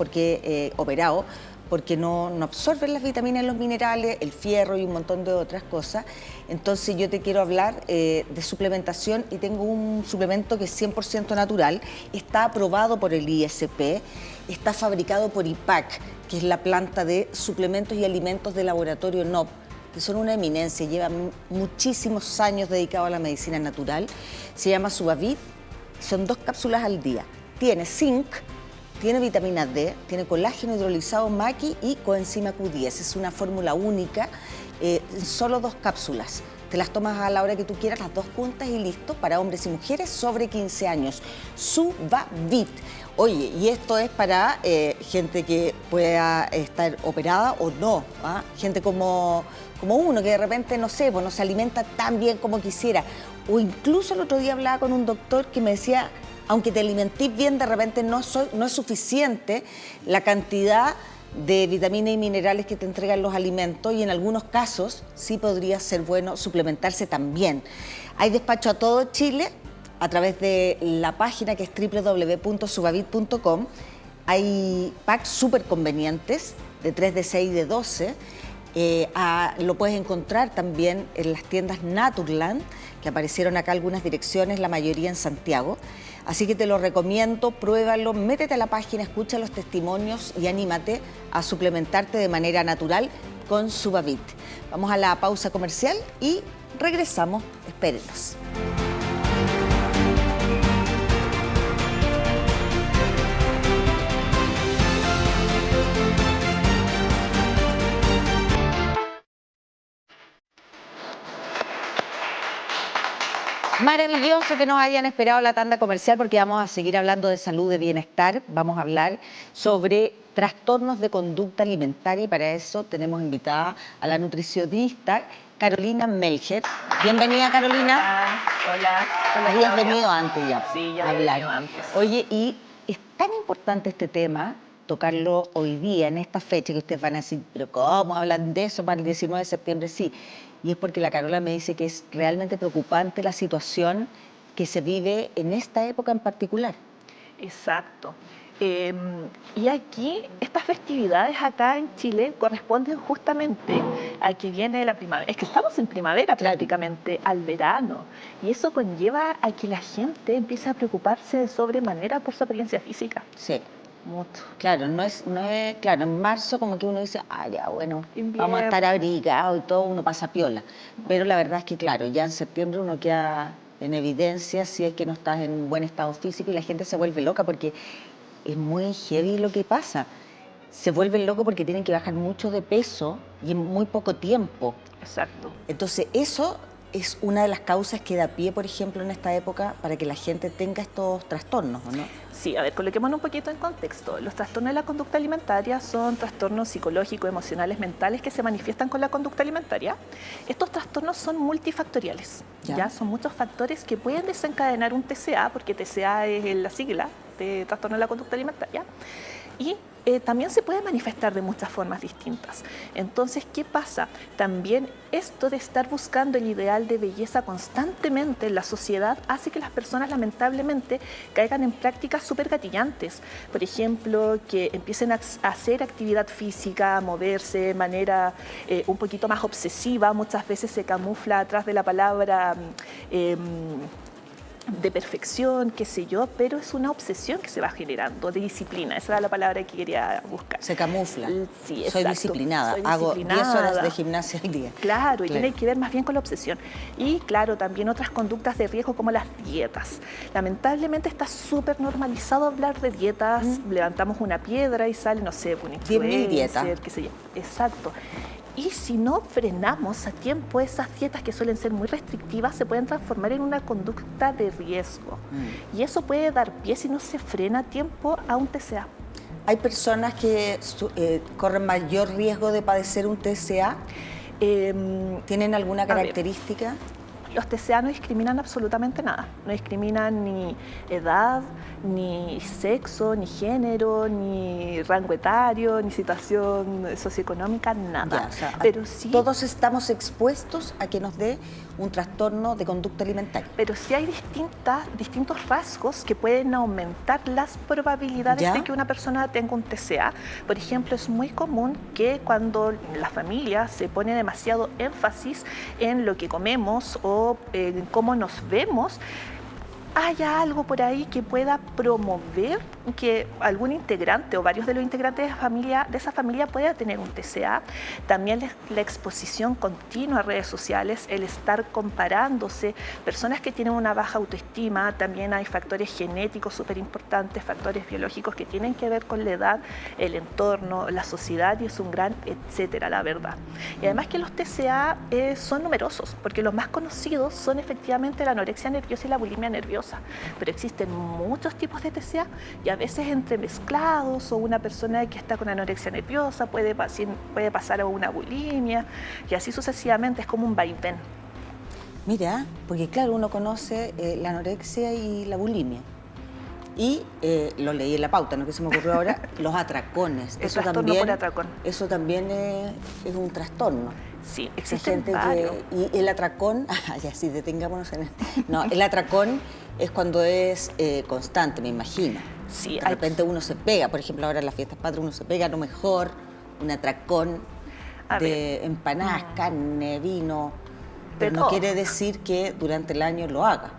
Speaker 1: operados, porque no absorben las vitaminas y los minerales, el fierro y un montón de otras cosas. Entonces yo te quiero hablar de suplementación y tengo un suplemento que es 100% natural, está aprobado por el ISP, está fabricado por IPAC, que es la planta de suplementos y alimentos de laboratorio NOP, que son una eminencia, llevan muchísimos años dedicados a la medicina natural. Se llama Subavit, son 2 cápsulas al día. Tiene zinc, tiene vitamina D, tiene colágeno hidrolizado maqui y coenzima Q10. Es una fórmula única, solo 2 cápsulas. Te las tomas a la hora que tú quieras, las 2 juntas y listo, para hombres y mujeres sobre 15 años. Subavit. Oye, y esto es para gente que pueda estar operada o no, ¿ah? Gente como uno que de repente, no sé, pues no se alimenta tan bien como quisiera. O incluso el otro día hablaba con un doctor que me decía, aunque te alimentís bien, de repente no es suficiente la cantidad de vitaminas y minerales que te entregan los alimentos y en algunos casos sí podría ser bueno suplementarse también. Hay despacho a todo Chile a través de la página que es www.subavit.com. Hay packs súper convenientes de 3, de 6 y de 12. Lo puedes encontrar también en las tiendas Naturland, que aparecieron acá algunas direcciones, la mayoría en Santiago. Así que te lo recomiendo, pruébalo, métete a la página, escucha los testimonios y anímate a suplementarte de manera natural con Subavit. Vamos a la pausa comercial y regresamos, espérenos. Maravilloso que nos hayan esperado la tanda comercial porque vamos a seguir hablando de salud, de bienestar. Vamos a hablar sobre trastornos de conducta alimentaria y para eso tenemos invitada a la nutricionista Carolina Melcher. Bienvenida, Carolina.
Speaker 4: Hola.
Speaker 1: Habías venido antes ya.
Speaker 4: Sí, ya
Speaker 1: a
Speaker 4: había
Speaker 1: hablar.
Speaker 4: venido antes.
Speaker 1: Oye, y es tan importante este tema, tocarlo hoy día, en esta fecha, que ustedes van a decir, pero ¿cómo hablan de eso para el 19 de septiembre? Sí. Y es porque la Carola me dice que es realmente preocupante la situación que se vive en esta época en particular.
Speaker 4: Exacto. Y aquí, estas festividades acá en Chile corresponden justamente a que viene la primavera. Es que estamos en primavera prácticamente, al verano. Y eso conlleva a que la gente empiece a preocuparse de sobremanera por su apariencia física.
Speaker 1: Sí.
Speaker 4: Mucho.
Speaker 1: Claro, no es, claro, en marzo como que uno dice, ya bueno,
Speaker 4: Invierno.
Speaker 1: vamos a estar abrigados y todo, uno pasa piola. Pero la verdad es que claro, ya en septiembre uno queda en evidencia si es que no estás en buen estado físico y la gente se vuelve loca porque es muy heavy lo que pasa. Se vuelven locos porque tienen que bajar mucho de peso y en muy poco tiempo.
Speaker 4: Exacto.
Speaker 1: Entonces eso es una de las causas que da pie, por ejemplo, en esta época para que la gente tenga estos trastornos, ¿o no?
Speaker 4: Sí, a ver, coloquémonos un poquito en contexto. Los trastornos de la conducta alimentaria son trastornos psicológicos, emocionales, mentales que se manifiestan con la conducta alimentaria. Estos trastornos son multifactoriales, ¿ya? Son muchos factores que pueden desencadenar un TCA, porque TCA es la sigla de trastorno de la conducta alimentaria, y también se puede manifestar de muchas formas distintas. Entonces, ¿qué pasa? También esto de estar buscando el ideal de belleza constantemente en la sociedad hace que las personas lamentablemente caigan en prácticas súper gatillantes. Por ejemplo, que empiecen a hacer actividad física, a moverse de manera un poquito más obsesiva. Muchas veces se camufla atrás de la palabra de perfección, qué sé yo, pero es una obsesión que se va generando, de disciplina. Esa era la palabra que quería buscar.
Speaker 1: Se camufla.
Speaker 4: Sí,
Speaker 1: Soy
Speaker 4: exacto.
Speaker 1: disciplinada,
Speaker 4: Soy
Speaker 1: hago 10
Speaker 4: disciplinada.
Speaker 1: horas de gimnasia al día.
Speaker 4: Claro, y tiene que ver más bien con la obsesión. Y claro, también otras conductas de riesgo como las dietas. Lamentablemente está súper normalizado hablar de dietas. Levantamos una piedra y sale, no sé, un
Speaker 1: 10.000 dietas.
Speaker 4: qué sé yo. Exacto. Y si no frenamos a tiempo esas dietas que suelen ser muy restrictivas, se pueden transformar en una conducta de riesgo. Y eso puede dar pie, si no se frena a tiempo, a un TCA.
Speaker 1: ¿Hay personas que corren mayor riesgo de padecer un TCA? ¿Tienen alguna característica?
Speaker 4: Los TCA no discriminan absolutamente nada. No discriminan ni edad, ni sexo, ni género, ni rango etario, ni situación socioeconómica, nada.
Speaker 1: Ya, o sea,
Speaker 4: pero sí,
Speaker 1: todos estamos expuestos a que nos dé un trastorno de conducta alimentaria.
Speaker 4: pero sí hay distintos rasgos que pueden aumentar las probabilidades
Speaker 1: ¿Ya?
Speaker 4: de que una persona tenga un TCA. Por ejemplo, es muy común que cuando la familia se pone demasiado énfasis en lo que comemos o en cómo nos vemos, haya algo por ahí que pueda promover que algún integrante o varios de los integrantes de esa familia pueda tener un TCA. También la exposición continua a redes sociales, el estar comparándose, personas que tienen una baja autoestima, también hay factores genéticos súper importantes, factores biológicos que tienen que ver con la edad, el entorno, la sociedad, y es un gran etcétera, la verdad. Y además que los TCA son numerosos, porque los más conocidos son efectivamente la anorexia nerviosa y la bulimia nerviosa, pero existen muchos tipos de TCA y a veces entremezclados, o una persona que está con anorexia nerviosa puede pasar a una bulimia y así sucesivamente, es como un vaivén.
Speaker 1: Mira, porque claro, uno conoce la anorexia y la bulimia. Y lo leí en la pauta, no que se me ocurrió ahora, los atracones.
Speaker 4: El trastorno por atracón.
Speaker 1: Eso también es un trastorno.
Speaker 4: Sí,
Speaker 1: Hay
Speaker 4: existen
Speaker 1: gente
Speaker 4: varios.
Speaker 1: y el atracón, ya sí, detengámonos en no, el atracón es cuando es constante, me imagino.
Speaker 4: Sí,
Speaker 1: de repente uno se pega, por ejemplo, ahora en las fiestas patrias uno se pega, a lo mejor un atracón de empanadas, carne, vino, pero no quiere decir que durante el año lo haga.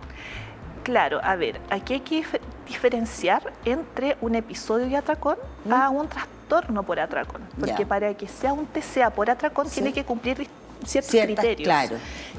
Speaker 4: Claro, a ver, aquí hay que diferenciar entre un episodio de atracón a un trastorno por atracón. Porque para que sea un TCA por atracón tiene que cumplir ciertos criterios.
Speaker 1: Claro.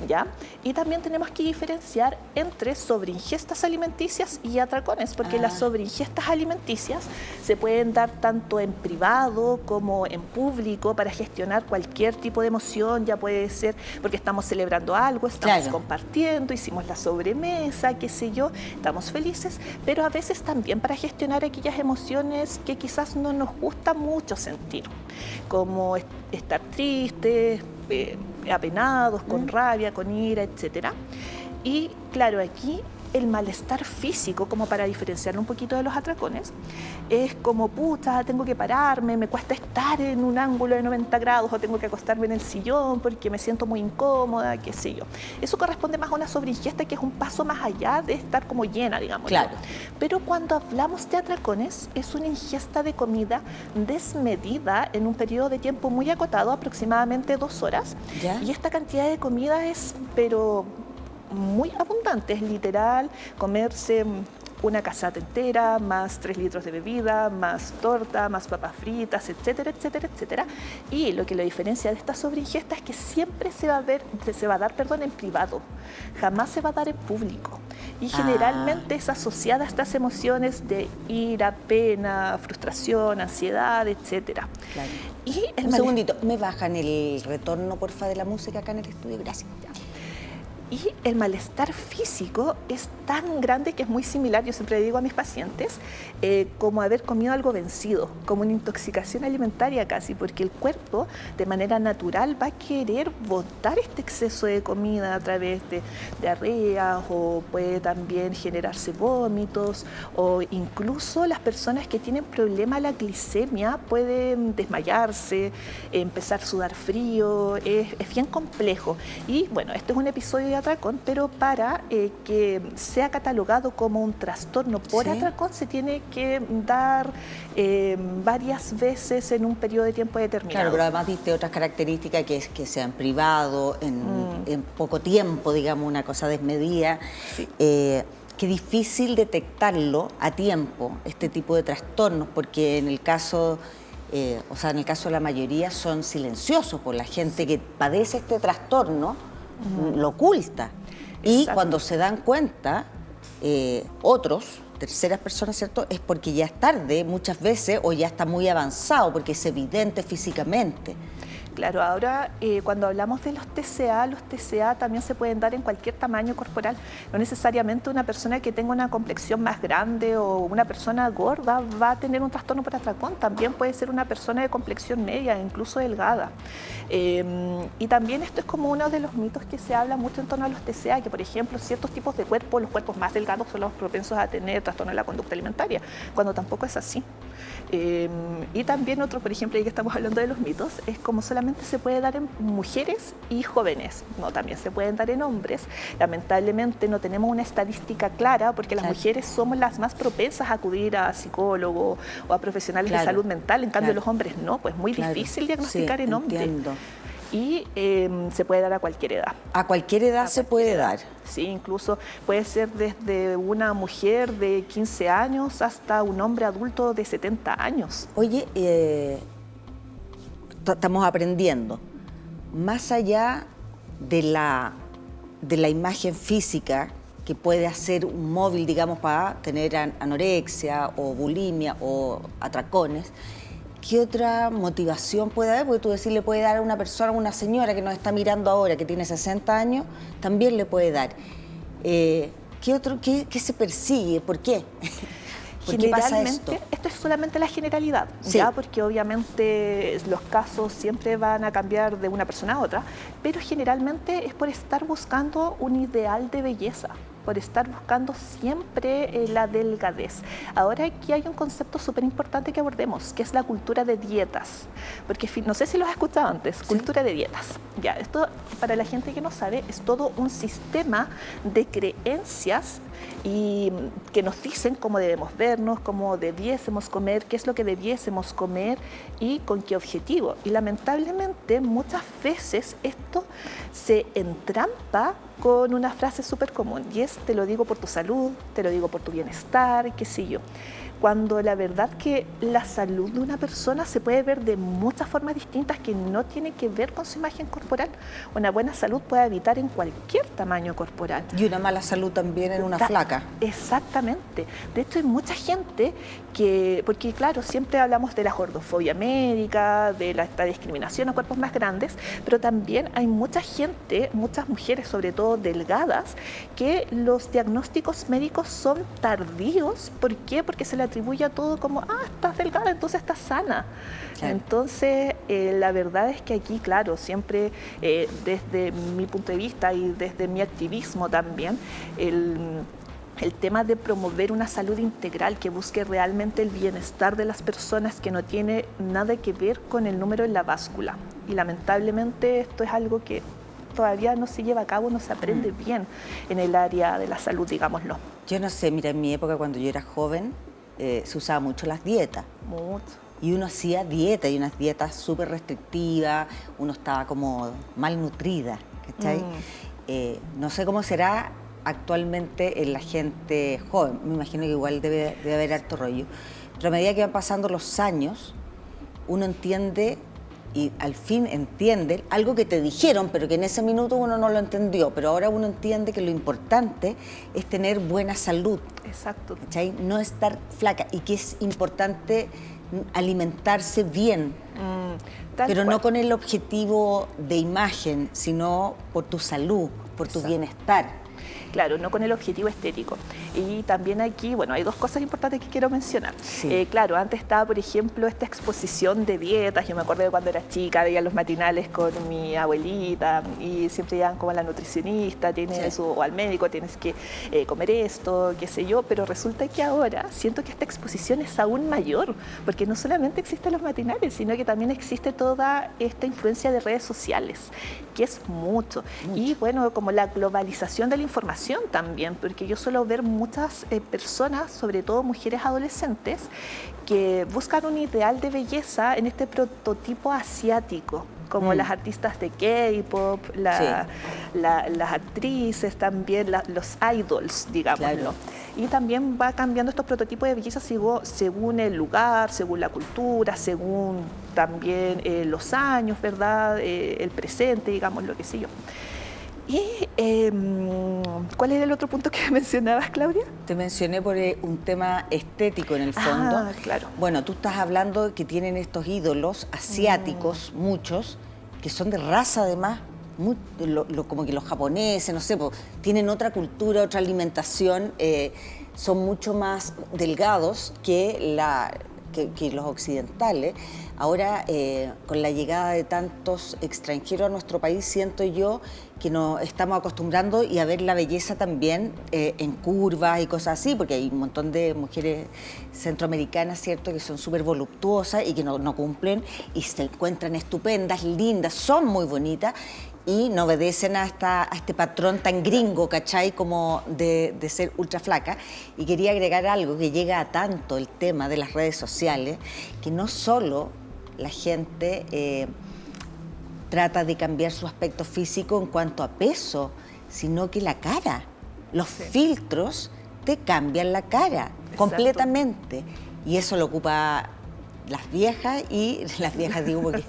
Speaker 4: ¿Ya? Y también tenemos que diferenciar entre sobreingestas alimenticias y atracones, porque las sobreingestas alimenticias se pueden dar tanto en privado como en público para gestionar cualquier tipo de emoción, ya puede ser porque estamos celebrando algo, estamos compartiendo, hicimos la sobremesa, qué sé yo, estamos felices, pero a veces también para gestionar aquellas emociones que quizás no nos gusta mucho sentir, como estar tristes, apenados, con rabia, con ira, etcétera. Y claro, aquí el malestar físico, como para diferenciarlo un poquito de los atracones, es como, puta, tengo que pararme, me cuesta estar en un ángulo de 90 grados o tengo que acostarme en el sillón porque me siento muy incómoda, qué sé yo. Eso corresponde más a una sobreingesta, que es un paso más allá de estar como llena, digamos.
Speaker 1: Claro.
Speaker 4: Pero cuando hablamos de atracones, es una ingesta de comida desmedida en un periodo de tiempo muy acotado, aproximadamente 2 horas.
Speaker 1: ¿Ya?
Speaker 4: Y esta cantidad de comida es, pero muy abundante, es literal comerse una casata entera, más 3 litros de bebida, más torta, más papas fritas, etcétera, etcétera, etcétera. Y lo que lo diferencia de esta sobreingesta es que siempre se va a dar en privado, jamás se va a dar en público. Y generalmente es asociada a estas emociones de ira, pena, frustración, ansiedad, etcétera.
Speaker 1: Claro.
Speaker 4: Y
Speaker 1: un segundito, ¿me bajan el retorno, porfa, de la música acá en el estudio? Gracias.
Speaker 4: Y el malestar físico es tan grande que es muy similar, yo siempre digo a mis pacientes, como haber comido algo vencido, como una intoxicación alimentaria casi, porque el cuerpo de manera natural va a querer botar este exceso de comida a través de diarreas, o puede también generarse vómitos, o incluso las personas que tienen problema a la glicemia pueden desmayarse, empezar a sudar frío, es bien complejo. Y bueno, esto es un episodio de atracón, pero para que sea catalogado como un trastorno por atracón se tiene que dar varias veces en un periodo de tiempo determinado.
Speaker 1: Claro, pero además diste otras características, que es que sea en privado, en poco tiempo, digamos, una cosa desmedida.
Speaker 4: Sí.
Speaker 1: Qué difícil detectarlo a tiempo, este tipo de trastornos, porque en el caso... en el caso de la mayoría son silenciosos, por la gente que padece este trastorno lo oculta. Y
Speaker 4: Exacto.
Speaker 1: cuando se dan cuenta, otros, terceras personas, ¿cierto? Es porque ya es tarde muchas veces, o ya está muy avanzado, porque es evidente físicamente.
Speaker 4: Claro, ahora cuando hablamos de los TCA también se pueden dar en cualquier tamaño corporal. No necesariamente una persona que tenga una complexión más grande o una persona gorda va a tener un trastorno por atracón. También puede ser una persona de complexión media, incluso delgada. Y también esto es como uno de los mitos que se habla mucho en torno a los TCA, que por ejemplo ciertos tipos de cuerpos, los cuerpos más delgados son los propensos a tener trastorno de la conducta alimentaria, cuando tampoco es así. Y también otro, por ejemplo, ya que estamos hablando de los mitos, es como solamente se puede dar en mujeres y jóvenes, no, también se pueden dar en hombres. Lamentablemente no tenemos una estadística clara, porque las mujeres somos las más propensas a acudir a psicólogos o a profesionales de salud mental, en cambio los hombres no, pues muy difícil diagnosticar en hombres. Y se puede dar a cualquier edad.
Speaker 1: ¿A cualquier edad se puede dar?
Speaker 4: Sí, incluso puede ser desde una mujer de 15 años hasta un hombre adulto de 70 años.
Speaker 1: Oye, estamos aprendiendo. Más allá de la imagen física que puede hacer un móvil, digamos, para tener anorexia o bulimia o atracones, ¿qué otra motivación puede haber? Porque tú decís, le puede dar a una persona, a una señora que nos está mirando ahora, que tiene 60 años, también le puede dar. ¿Qué se persigue? ¿Por qué? ¿Por qué pasa esto?
Speaker 4: Esto es solamente la generalidad,
Speaker 1: sí,
Speaker 4: ¿ya? Porque obviamente los casos siempre van a cambiar de una persona a otra, pero generalmente es por estar buscando un ideal de belleza, por estar buscando siempre la delgadez. Ahora aquí hay un concepto súper importante que abordemos, que es la cultura de dietas, porque no sé si lo has escuchado antes, cultura de dietas. Ya, esto para la gente que no sabe es todo un sistema de creencias y que nos dicen cómo debemos vernos, cómo debiésemos comer, qué es lo que debiésemos comer y con qué objetivo. Y lamentablemente muchas veces esto se entrampa con una frase súper común y es: te lo digo por tu salud, te lo digo por tu bienestar, qué sé yo. Cuando la verdad que la salud de una persona se puede ver de muchas formas distintas que no tienen que ver con su imagen corporal. Una buena salud puede habitar en cualquier tamaño corporal.
Speaker 1: Y una mala salud también en una flaca.
Speaker 4: Exactamente. De hecho, hay mucha gente que, porque claro, siempre hablamos de la gordofobia médica, de esta discriminación a cuerpos más grandes, pero también hay mucha gente, muchas mujeres sobre todo delgadas, que los diagnósticos médicos son tardíos. ¿Por qué? Porque se le atribuye a todo como, estás delgada, entonces estás sana. Claro. Entonces, la verdad es que aquí, claro, siempre desde mi punto de vista y desde mi activismo también, el tema de promover una salud integral que busque realmente el bienestar de las personas, que no tiene nada que ver con el número en la báscula. Y lamentablemente esto es algo que todavía no se lleva a cabo, no se aprende bien en el área de la salud, digámoslo.
Speaker 1: Yo no sé, mira, en mi época cuando yo era joven se usaba mucho las dietas.
Speaker 4: Mucho.
Speaker 1: Y uno hacía dieta, y unas dietas súper restrictivas, uno estaba como malnutrida, ¿cachai? No sé cómo será actualmente en la gente joven, me imagino que igual debe haber harto rollo, pero a medida que van pasando los años, uno entiende, y al fin entiende algo que te dijeron, pero que en ese minuto uno no lo entendió, pero ahora uno entiende que lo importante es tener buena salud.
Speaker 4: Exacto.
Speaker 1: ¿Cachai? No estar flaca, y que es importante alimentarse bien, pero no con el objetivo de imagen, sino por tu salud, por tu bienestar.
Speaker 4: Claro, no con el objetivo estético. Y también aquí, bueno, hay dos cosas importantes que quiero mencionar. Sí. Claro, antes estaba, por ejemplo, esta exposición de dietas. Yo me acuerdo de cuando era chica, veía los matinales con mi abuelita y siempre iban como a la nutricionista, o al médico, tienes que comer esto, qué sé yo. Pero resulta que ahora siento que esta exposición es aún mayor, porque no solamente existen los matinales, sino que también existe toda esta influencia de redes sociales, que es mucho. Y bueno, como la globalización de la información también, porque yo suelo ver muchas personas, sobre todo mujeres adolescentes, que buscan un ideal de belleza en este prototipo asiático, como las artistas de K-pop, las actrices también, los idols, digámoslo. Claro. Y también va cambiando estos prototipos de belleza según el lugar, según la cultura, según también los años, ¿verdad? El presente, digamos, lo que sé yo. ¿Y cuál era el otro punto que mencionabas, Claudia?
Speaker 1: Te mencioné por un tema estético en el fondo.
Speaker 4: Claro.
Speaker 1: Bueno, tú estás hablando que tienen estos ídolos asiáticos, muchos, que son de raza además, como que los japoneses, no sé, tienen otra cultura, otra alimentación, son mucho más delgados que los occidentales. Ahora, con la llegada de tantos extranjeros a nuestro país, siento yo que nos estamos acostumbrando y a ver la belleza también en curvas y cosas así, porque hay un montón de mujeres centroamericanas, ¿cierto?, que son súper voluptuosas y que no cumplen y se encuentran estupendas, lindas, son muy bonitas y no obedecen a este patrón tan gringo, ¿cachai?, como de ser ultra flaca. Y quería agregar algo que llega a tanto el tema de las redes sociales, que no solo la gente trata de cambiar su aspecto físico en cuanto a peso, sino que la cara. Los filtros te cambian la cara. Exacto. Completamente. Y eso lo ocupa las viejas digo porque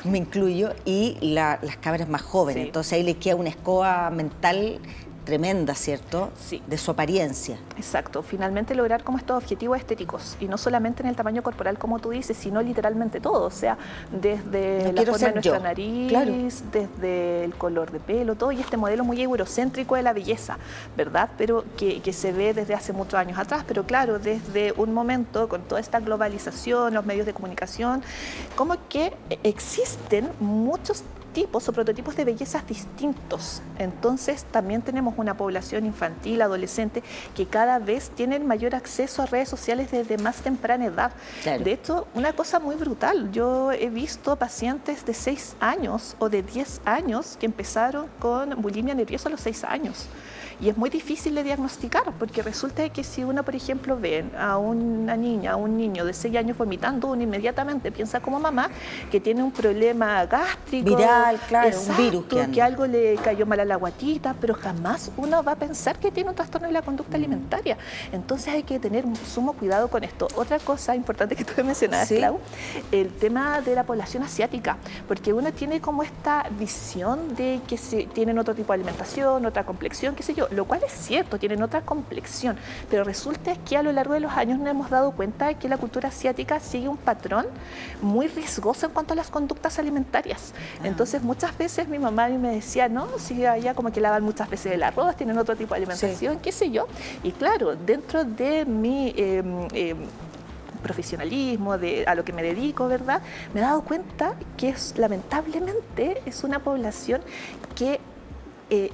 Speaker 1: me incluyo, y las cabras más jóvenes. Sí. Entonces ahí les queda una escoba mental tremenda, ¿cierto?
Speaker 4: Sí.
Speaker 1: De su apariencia.
Speaker 4: Exacto. Finalmente lograr como estos objetivos estéticos, y no solamente en el tamaño corporal, como tú dices, sino literalmente todo. O sea, desde la forma de nuestra nariz, claro, desde el color de pelo, todo, y este modelo muy eurocéntrico de la belleza, ¿verdad? Pero que se ve desde hace muchos años atrás, pero claro, desde un momento, con toda esta globalización, los medios de comunicación, como que existen muchos tipos o prototipos de bellezas distintos. Entonces también tenemos una población infantil, adolescente, que cada vez tienen mayor acceso a redes sociales desde más temprana edad. Claro. De hecho, una cosa muy brutal, yo he visto pacientes de 6 años o de 10 años que empezaron con bulimia nerviosa a los 6 años. Y es muy difícil de diagnosticar, porque resulta que si uno, por ejemplo, ve a una niña, a un niño de 6 años vomitando, uno inmediatamente piensa como mamá que tiene un problema gástrico.
Speaker 1: Viral, claro,
Speaker 4: exacto,
Speaker 1: un virus
Speaker 4: que algo le cayó mal a la guatita, pero jamás uno va a pensar que tiene un trastorno de la conducta alimentaria. Entonces hay que tener sumo cuidado con esto. Otra cosa importante que tú mencionabas, ¿sí? Clau, el tema de la población asiática, porque uno tiene como esta visión de que tienen otro tipo de alimentación, otra complexión, qué sé yo, lo cual es cierto, tienen otra complexión, pero resulta que a lo largo de los años nos hemos dado cuenta de que la cultura asiática sigue un patrón muy riesgoso en cuanto a las conductas alimentarias. Entonces muchas veces mi mamá a mí me decía, no, si allá como que lavan muchas veces el arroz, tienen otro tipo de alimentación, qué sé yo, y claro, dentro de mi profesionalismo, a lo que me dedico, ¿verdad? Me he dado cuenta que lamentablemente es una población que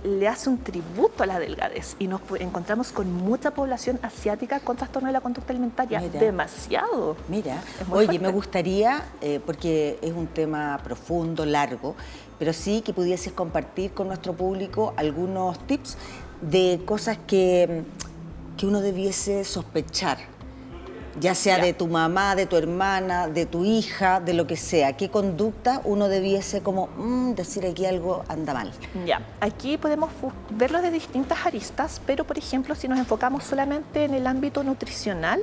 Speaker 4: le hace un tributo a la delgadez y nos encontramos con mucha población asiática con trastorno de la conducta alimentaria. Mira, demasiado.
Speaker 1: Mira, oye, fuerte. Me gustaría, porque es un tema profundo, largo, pero sí que pudieses compartir con nuestro público algunos tips de cosas que uno debiese sospechar, ya sea de tu mamá, de tu hermana, de tu hija, de lo que sea. ¿Qué conducta uno debiese como decir aquí algo anda mal?
Speaker 4: Ya, aquí podemos verlo de distintas aristas, pero por ejemplo, si nos enfocamos solamente en el ámbito nutricional,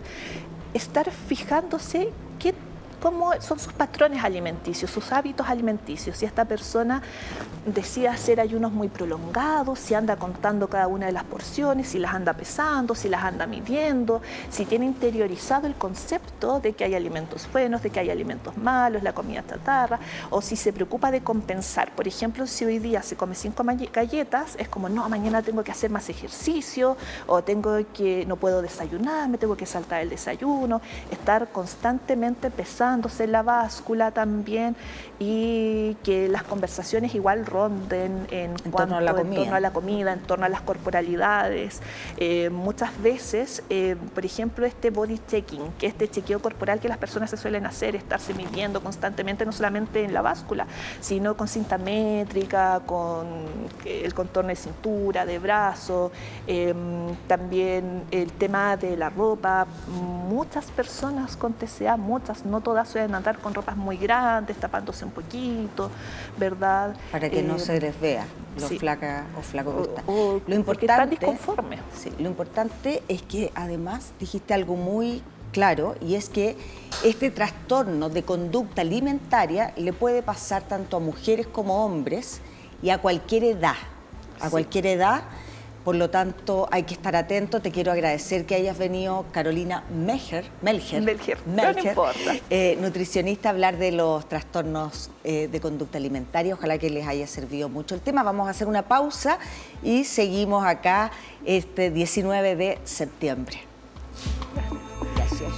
Speaker 4: estar fijándose cómo son sus patrones alimenticios, sus hábitos alimenticios. Si esta persona decide hacer ayunos muy prolongados, si anda contando cada una de las porciones, si las anda pesando, si las anda midiendo, si tiene interiorizado el concepto de que hay alimentos buenos, de que hay alimentos malos, la comida chatarra, o si se preocupa de compensar. Por ejemplo, si hoy día se come 5 galletas, es como, no, mañana tengo que hacer más ejercicio, o no puedo desayunar, me tengo que saltar el desayuno, estar constantemente pesando en la báscula también, y que las conversaciones igual ronden en torno a la comida, en torno a las corporalidades. Muchas veces, por ejemplo, este body checking, que este chequeo corporal que las personas se suelen hacer, estarse midiendo constantemente, no solamente en la báscula, sino con cinta métrica, con el contorno de cintura, de brazo, también el tema de la ropa. Muchas personas con TCA, no todas, suelen andar con ropas muy grandes, tapándose un poquito, ¿verdad?
Speaker 1: Para que no se les vea lo flaca o flaco que está.
Speaker 4: Lo importante, están disconformes.
Speaker 1: Sí, lo importante es que además dijiste algo muy claro, y es que este trastorno de conducta alimentaria le puede pasar tanto a mujeres como a hombres y a cualquier edad. A cualquier edad. Por lo tanto, hay que estar atento. Te quiero agradecer que hayas venido, Carolina Melcher,
Speaker 4: no importa.
Speaker 1: Nutricionista, a hablar de los trastornos de conducta alimentaria. Ojalá que les haya servido mucho el tema. Vamos a hacer una pausa y seguimos acá este 19 de septiembre. Gracias.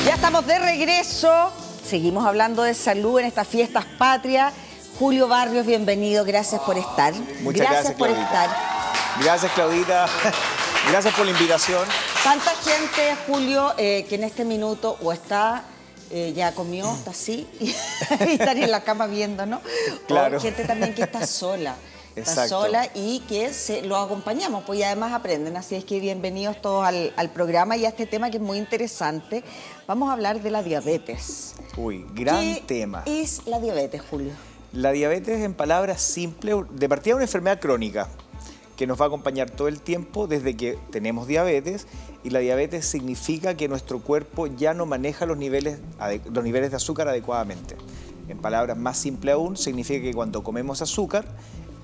Speaker 1: Ya estamos de regreso, seguimos hablando de salud en estas fiestas patrias. Julio Barrios, bienvenido, gracias por estar.
Speaker 5: Muchas gracias por estar. Gracias, Claudita. Gracias por la invitación.
Speaker 1: Tanta gente, Julio, que en este minuto o está, ya comió, está así, y están en la cama viendo, ¿no?
Speaker 5: Claro.
Speaker 1: O gente también que está sola. Está sola y que lo acompañamos, pues y además aprenden. Así es que bienvenidos todos al programa y a este tema que es muy interesante. Vamos a hablar de la diabetes.
Speaker 5: Uy, gran tema.
Speaker 1: ¿Qué es la diabetes, Julio?
Speaker 5: La diabetes, en palabras simples, de partida es una enfermedad crónica que nos va a acompañar todo el tiempo desde que tenemos diabetes, y la diabetes significa que nuestro cuerpo ya no maneja los niveles de azúcar adecuadamente. En palabras más simples aún, significa que cuando comemos azúcar,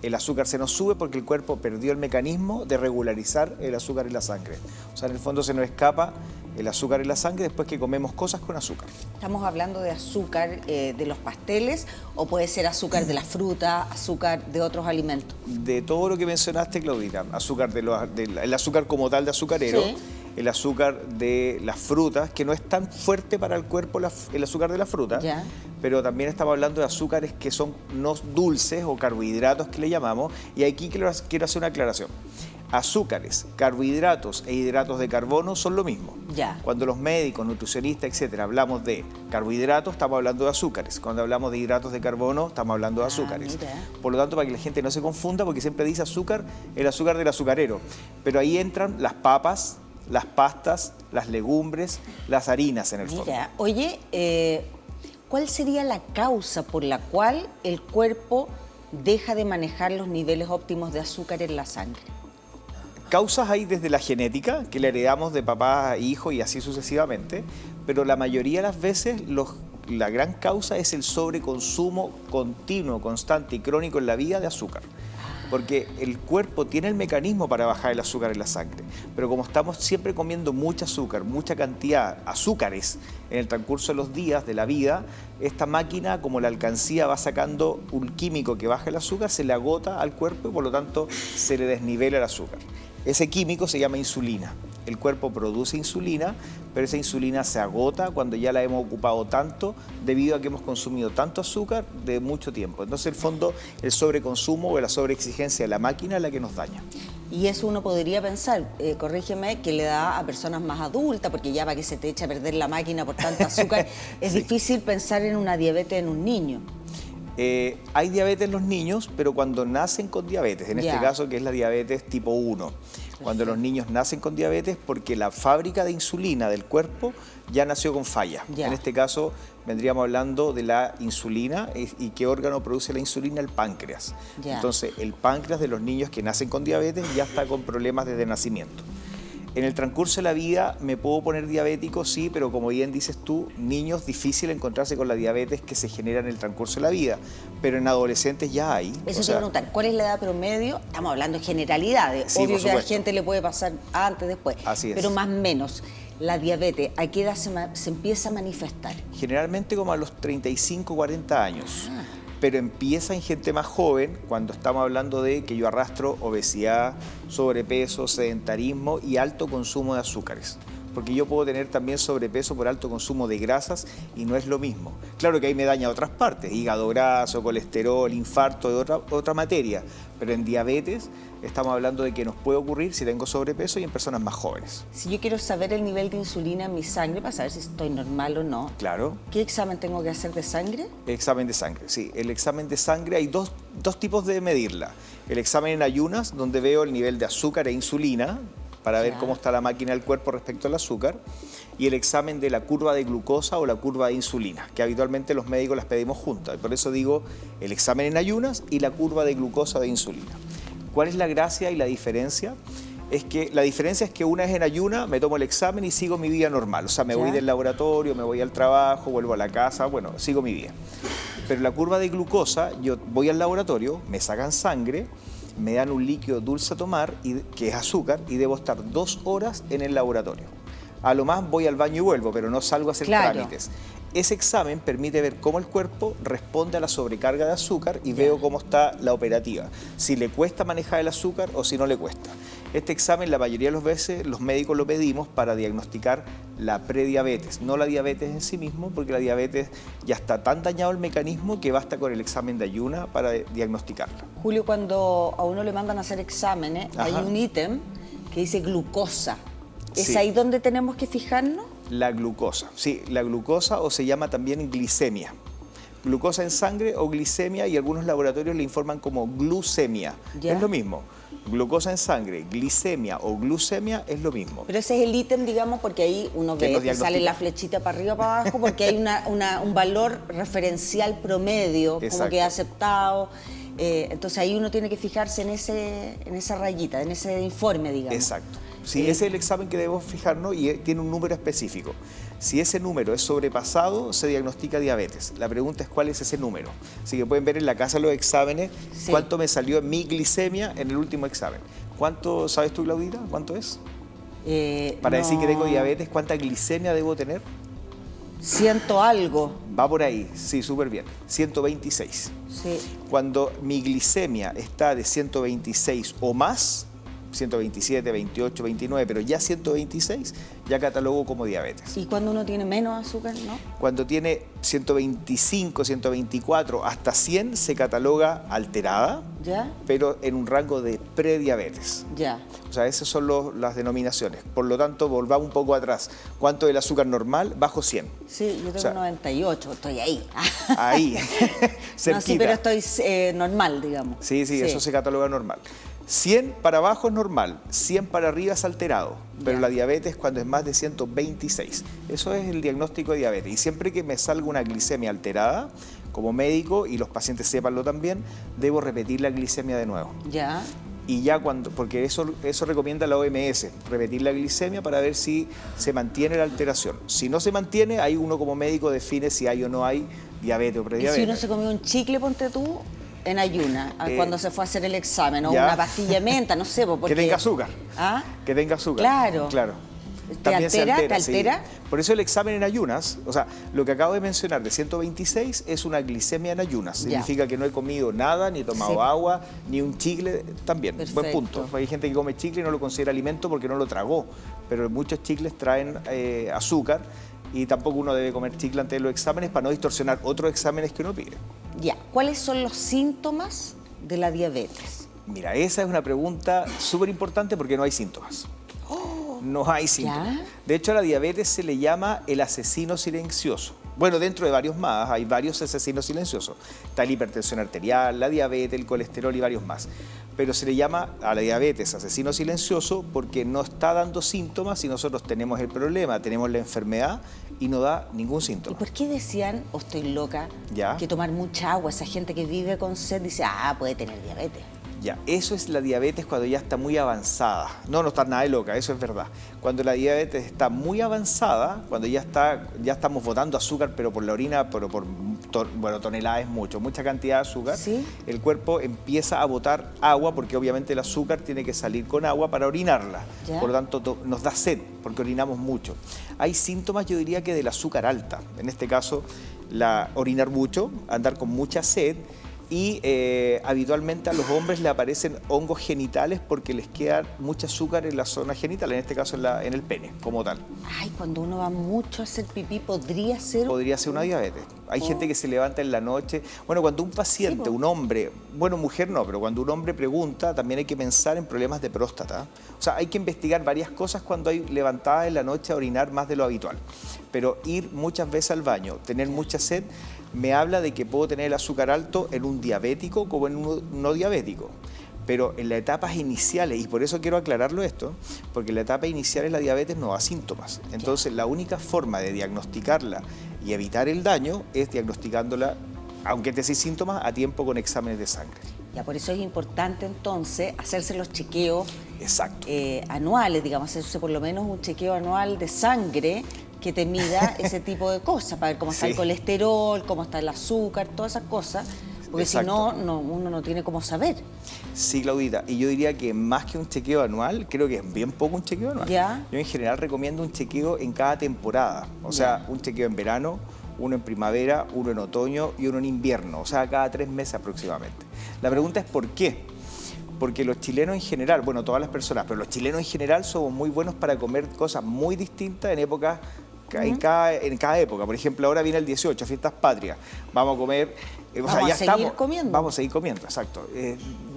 Speaker 5: el azúcar se nos sube porque el cuerpo perdió el mecanismo de regularizar el azúcar en la sangre. O sea, en el fondo se nos escapa el azúcar en la sangre después que comemos cosas con azúcar.
Speaker 1: ¿Estamos hablando de azúcar de los pasteles o puede ser azúcar de la fruta, azúcar de otros alimentos?
Speaker 5: De todo lo que mencionaste, Claudita. Azúcar el azúcar como tal de azucarero, sí. El azúcar de las frutas, que no es tan fuerte para el cuerpo el azúcar de la fruta,
Speaker 1: ya.
Speaker 5: Pero también estamos hablando de azúcares que son no dulces o carbohidratos que le llamamos, y aquí quiero hacer una aclaración. Azúcares, carbohidratos e hidratos de carbono son lo mismo.
Speaker 1: Ya.
Speaker 5: Cuando los médicos, nutricionistas, etcétera, hablamos de carbohidratos, estamos hablando de azúcares. Cuando hablamos de hidratos de carbono, estamos hablando de azúcares.
Speaker 1: Mira.
Speaker 5: Por lo tanto, para que la gente no se confunda, porque siempre dice azúcar, el azúcar del azucarero. Pero ahí entran las papas, las pastas, las legumbres, las harinas en el fondo.
Speaker 1: Mira, oye, ¿cuál sería la causa por la cual el cuerpo deja de manejar los niveles óptimos de azúcar en la sangre?
Speaker 5: Causas hay desde la genética, que la heredamos de papá a hijo y así sucesivamente, pero la mayoría de las veces la gran causa es el sobreconsumo continuo, constante y crónico en la vida de azúcar. Porque el cuerpo tiene el mecanismo para bajar el azúcar en la sangre, pero como estamos siempre comiendo mucho azúcar, mucha cantidad, azúcares, en el transcurso de los días de la vida, esta máquina, como la alcancía va sacando un químico que baja el azúcar, se le agota al cuerpo y por lo tanto se le desnivela el azúcar. Ese químico se llama insulina. El cuerpo produce insulina, pero esa insulina se agota cuando ya la hemos ocupado tanto debido a que hemos consumido tanto azúcar de mucho tiempo. Entonces, en el fondo, el sobreconsumo o la sobreexigencia de la máquina es la que nos daña.
Speaker 1: Y eso uno podría pensar, corrígeme, que le da a personas más adultas, porque ya para que se te eche a perder la máquina por tanto azúcar, es difícil pensar en una diabetes en un niño.
Speaker 5: Hay diabetes en los niños, pero cuando nacen con diabetes, en este caso que es la diabetes tipo 1. Cuando los niños nacen con diabetes porque la fábrica de insulina del cuerpo ya nació con falla. En este caso vendríamos hablando de la insulina y qué órgano produce la insulina, el páncreas. Entonces el páncreas de los niños que nacen con diabetes ya está con problemas desde nacimiento. En el transcurso de la vida me puedo poner diabético, sí, pero como bien dices tú, niños difícil encontrarse con la diabetes que se genera en el transcurso de la vida, pero en adolescentes ya hay.
Speaker 1: Eso te voy a preguntar, ¿cuál es la edad promedio? Estamos hablando de generalidades,
Speaker 5: sí,
Speaker 1: obvio que a la gente le puede pasar antes, después,
Speaker 5: así es.
Speaker 1: Pero más o menos. La diabetes, ¿a qué edad se empieza a manifestar?
Speaker 5: Generalmente como a los 35, 40 años. Pero empieza en gente más joven cuando estamos hablando de que yo arrastro obesidad, sobrepeso, sedentarismo y alto consumo de azúcares. Porque yo puedo tener también sobrepeso por alto consumo de grasas y no es lo mismo. Claro que ahí me daña otras partes, hígado graso, colesterol, infarto, de otra materia. Pero en diabetes estamos hablando de que nos puede ocurrir si tengo sobrepeso y en personas más jóvenes.
Speaker 1: Si yo quiero saber el nivel de insulina en mi sangre para saber si estoy normal o no,
Speaker 5: claro.
Speaker 1: ¿Qué examen tengo que hacer de sangre?
Speaker 5: Examen de sangre, sí. El examen de sangre hay dos tipos de medirla. El examen en ayunas, donde veo el nivel de azúcar e insulina, para ver cómo está la máquina del cuerpo respecto al azúcar, y el examen de la curva de glucosa o la curva de insulina, que habitualmente los médicos las pedimos juntas. Por eso digo el examen en ayunas y la curva de glucosa de insulina. ¿Cuál es la gracia y la diferencia? La diferencia es que una es en ayuna, me tomo el examen y sigo mi vida normal. O sea, me voy del laboratorio, me voy al trabajo, vuelvo a la casa, bueno, sigo mi vida. Pero la curva de glucosa, yo voy al laboratorio, me sacan sangre, me dan un líquido dulce a tomar, que es azúcar, y debo estar 2 horas en el laboratorio. A lo más voy al baño y vuelvo, pero no salgo a hacer trámites. Ese examen permite ver cómo el cuerpo responde a la sobrecarga de azúcar y veo cómo está la operativa, si le cuesta manejar el azúcar o si no le cuesta. Este examen la mayoría de las veces los médicos lo pedimos para diagnosticar la prediabetes, no la diabetes en sí mismo, porque la diabetes ya está tan dañado el mecanismo que basta con el examen de ayuna para diagnosticarla.
Speaker 1: Julio, cuando a uno le mandan a hacer exámenes, hay un ítem que dice glucosa. ¿Es ahí donde tenemos que fijarnos? La
Speaker 5: glucosa, sí, la glucosa, o se llama también glicemia. Glucosa en sangre o glicemia, y algunos laboratorios le informan como glucemia. Es lo mismo. Glucosa en sangre, glicemia o glucemia es lo mismo.
Speaker 1: Pero ese es el ítem, digamos, porque ahí uno ve que sale la flechita para arriba o para abajo, porque hay un valor referencial promedio, como que aceptado. Entonces ahí uno tiene que fijarse en esa rayita, en ese informe, digamos.
Speaker 5: Exacto. Sí, ese es el examen que debemos fijarnos y tiene un número específico. Si ese número es sobrepasado, se diagnostica diabetes. La pregunta es cuál es ese número. Así que pueden ver en la casa los exámenes cuánto me salió en mi glicemia en el último examen. ¿Cuánto, sabes tú, Claudita? ¿Cuánto es? Para decir que tengo diabetes, ¿cuánta glicemia debo tener?
Speaker 1: 100 algo.
Speaker 5: Va por ahí, sí, súper bien. 126.
Speaker 1: Sí.
Speaker 5: Cuando mi glicemia está de 126 o más, 127, 28, 29, pero ya 126 ya catalogo como diabetes.
Speaker 1: ¿Y cuando uno tiene menos azúcar, no?
Speaker 5: Cuando tiene 125, 124, hasta 100 se cataloga alterada,
Speaker 1: ¿Ya?
Speaker 5: pero en un rango de prediabetes.
Speaker 1: Ya.
Speaker 5: O sea, esas son las denominaciones. Por lo tanto, volvamos un poco atrás. ¿Cuánto es el azúcar normal? Bajo 100.
Speaker 1: Sí, yo tengo,
Speaker 5: O sea,
Speaker 1: 98, estoy ahí.
Speaker 5: Ahí, cerquita.
Speaker 1: No, sí, pero estoy normal, digamos.
Speaker 5: Sí, eso se cataloga normal. 100 para abajo es normal, 100 para arriba es alterado, pero la diabetes cuando es más de 126. Eso es el diagnóstico de diabetes. Y siempre que me salga una glicemia alterada, como médico, y los pacientes sépanlo también, debo repetir la glicemia de nuevo.
Speaker 1: Ya.
Speaker 5: Y ya porque eso recomienda la OMS, repetir la glicemia para ver si se mantiene la alteración. Si no se mantiene, ahí uno como médico define si hay o no hay diabetes o prediabetes.
Speaker 1: ¿Y si uno se comió un chicle, ponte tú, en ayuna, cuando se fue a hacer el examen, o
Speaker 5: ya.
Speaker 1: una pastilla de menta, no sé, porque...
Speaker 5: Que tenga azúcar.
Speaker 1: ¿Ah?
Speaker 5: Que tenga azúcar.
Speaker 1: Claro.
Speaker 5: Claro.
Speaker 1: ¿Te altera? ¿Te altera?
Speaker 5: Sí. Por eso el examen en ayunas, o sea, lo que acabo de mencionar de 126 es una glicemia en ayunas. Significa que no he comido nada, ni he tomado agua, ni un chicle también.
Speaker 1: Perfecto.
Speaker 5: Buen punto. Hay gente que come chicle y no lo considera alimento porque no lo tragó. Pero muchos chicles traen azúcar y tampoco uno debe comer chicle antes de los exámenes para no distorsionar otros exámenes que uno pide.
Speaker 1: Ya. ¿Cuáles son los síntomas de la diabetes?
Speaker 5: Mira, esa es una pregunta súper importante porque no hay síntomas. No hay síntomas.
Speaker 1: ¿Ya?
Speaker 5: De hecho, a la diabetes se le llama el asesino silencioso. Bueno, dentro de varios más, hay varios asesinos silenciosos. Está la hipertensión arterial, la diabetes, el colesterol y varios más. Pero se le llama a la diabetes asesino silencioso porque no está dando síntomas y nosotros tenemos el problema, tenemos la enfermedad y no da ningún
Speaker 1: ¿Y
Speaker 5: síntoma.
Speaker 1: por qué decían, o estoy loca,
Speaker 5: ¿Ya?
Speaker 1: que tomar mucha agua, esa gente que vive con sed dice, puede tener diabetes?
Speaker 5: Ya, eso es la diabetes cuando ya está muy avanzada. No está nada de loca, eso es verdad. Cuando la diabetes está muy avanzada, cuando ya estamos botando azúcar, pero por la orina, bueno, toneladas es mucho, mucha cantidad de azúcar,
Speaker 1: ¿Sí?
Speaker 5: el cuerpo empieza a botar agua, porque obviamente el azúcar tiene que salir con agua para orinarla.
Speaker 1: ¿Ya?
Speaker 5: Por lo tanto, nos da sed, porque orinamos mucho. Hay síntomas, yo diría que del azúcar alta. En este caso, orinar mucho, andar con mucha sed, y habitualmente a los hombres le aparecen hongos genitales porque les queda mucho azúcar en la zona genital, en este caso en el pene, como tal.
Speaker 1: Ay, cuando uno va mucho a hacer pipí, ¿podría ser?
Speaker 5: Podría ser una diabetes. Hay gente que se levanta en la noche. Bueno, cuando un paciente, un hombre, bueno, mujer no, pero cuando un hombre pregunta, también hay que pensar en problemas de próstata. O sea, hay que investigar varias cosas cuando hay levantada en la noche a orinar más de lo habitual. Pero ir muchas veces al baño, tener mucha sed, me habla de que puedo tener el azúcar alto en un diabético como en un no diabético. Pero en las etapas iniciales, y por eso quiero aclararlo esto, porque en la etapa inicial la diabetes no da síntomas. Entonces, la única forma de diagnosticarla y evitar el daño es diagnosticándola, aunque esté sin síntomas, a tiempo con exámenes de sangre.
Speaker 1: Ya, por eso es importante entonces hacerse los chequeos
Speaker 5: Exacto.
Speaker 1: anuales, digamos, hacerse por lo menos un chequeo anual de sangre que te mida ese tipo de cosas, para ver cómo está el colesterol, cómo está el azúcar, todas esas cosas, porque si no, uno no tiene cómo saber.
Speaker 5: Sí, Claudita, y yo diría que más que un chequeo anual, creo que es bien poco un chequeo anual.
Speaker 1: ¿Ya?
Speaker 5: Yo en general recomiendo un chequeo en cada temporada, o sea, un chequeo en verano, uno en primavera, uno en otoño y uno en invierno, o sea, cada 3 meses aproximadamente. La pregunta es ¿por qué? Porque los chilenos en general, bueno, todas las personas, pero los chilenos en general somos muy buenos para comer cosas muy distintas en épocas, en cada época. Por ejemplo, ahora viene el 18, Fiestas Patrias. Vamos a comer...
Speaker 1: Vamos a seguir comiendo.
Speaker 5: Vamos a seguir comiendo, exacto.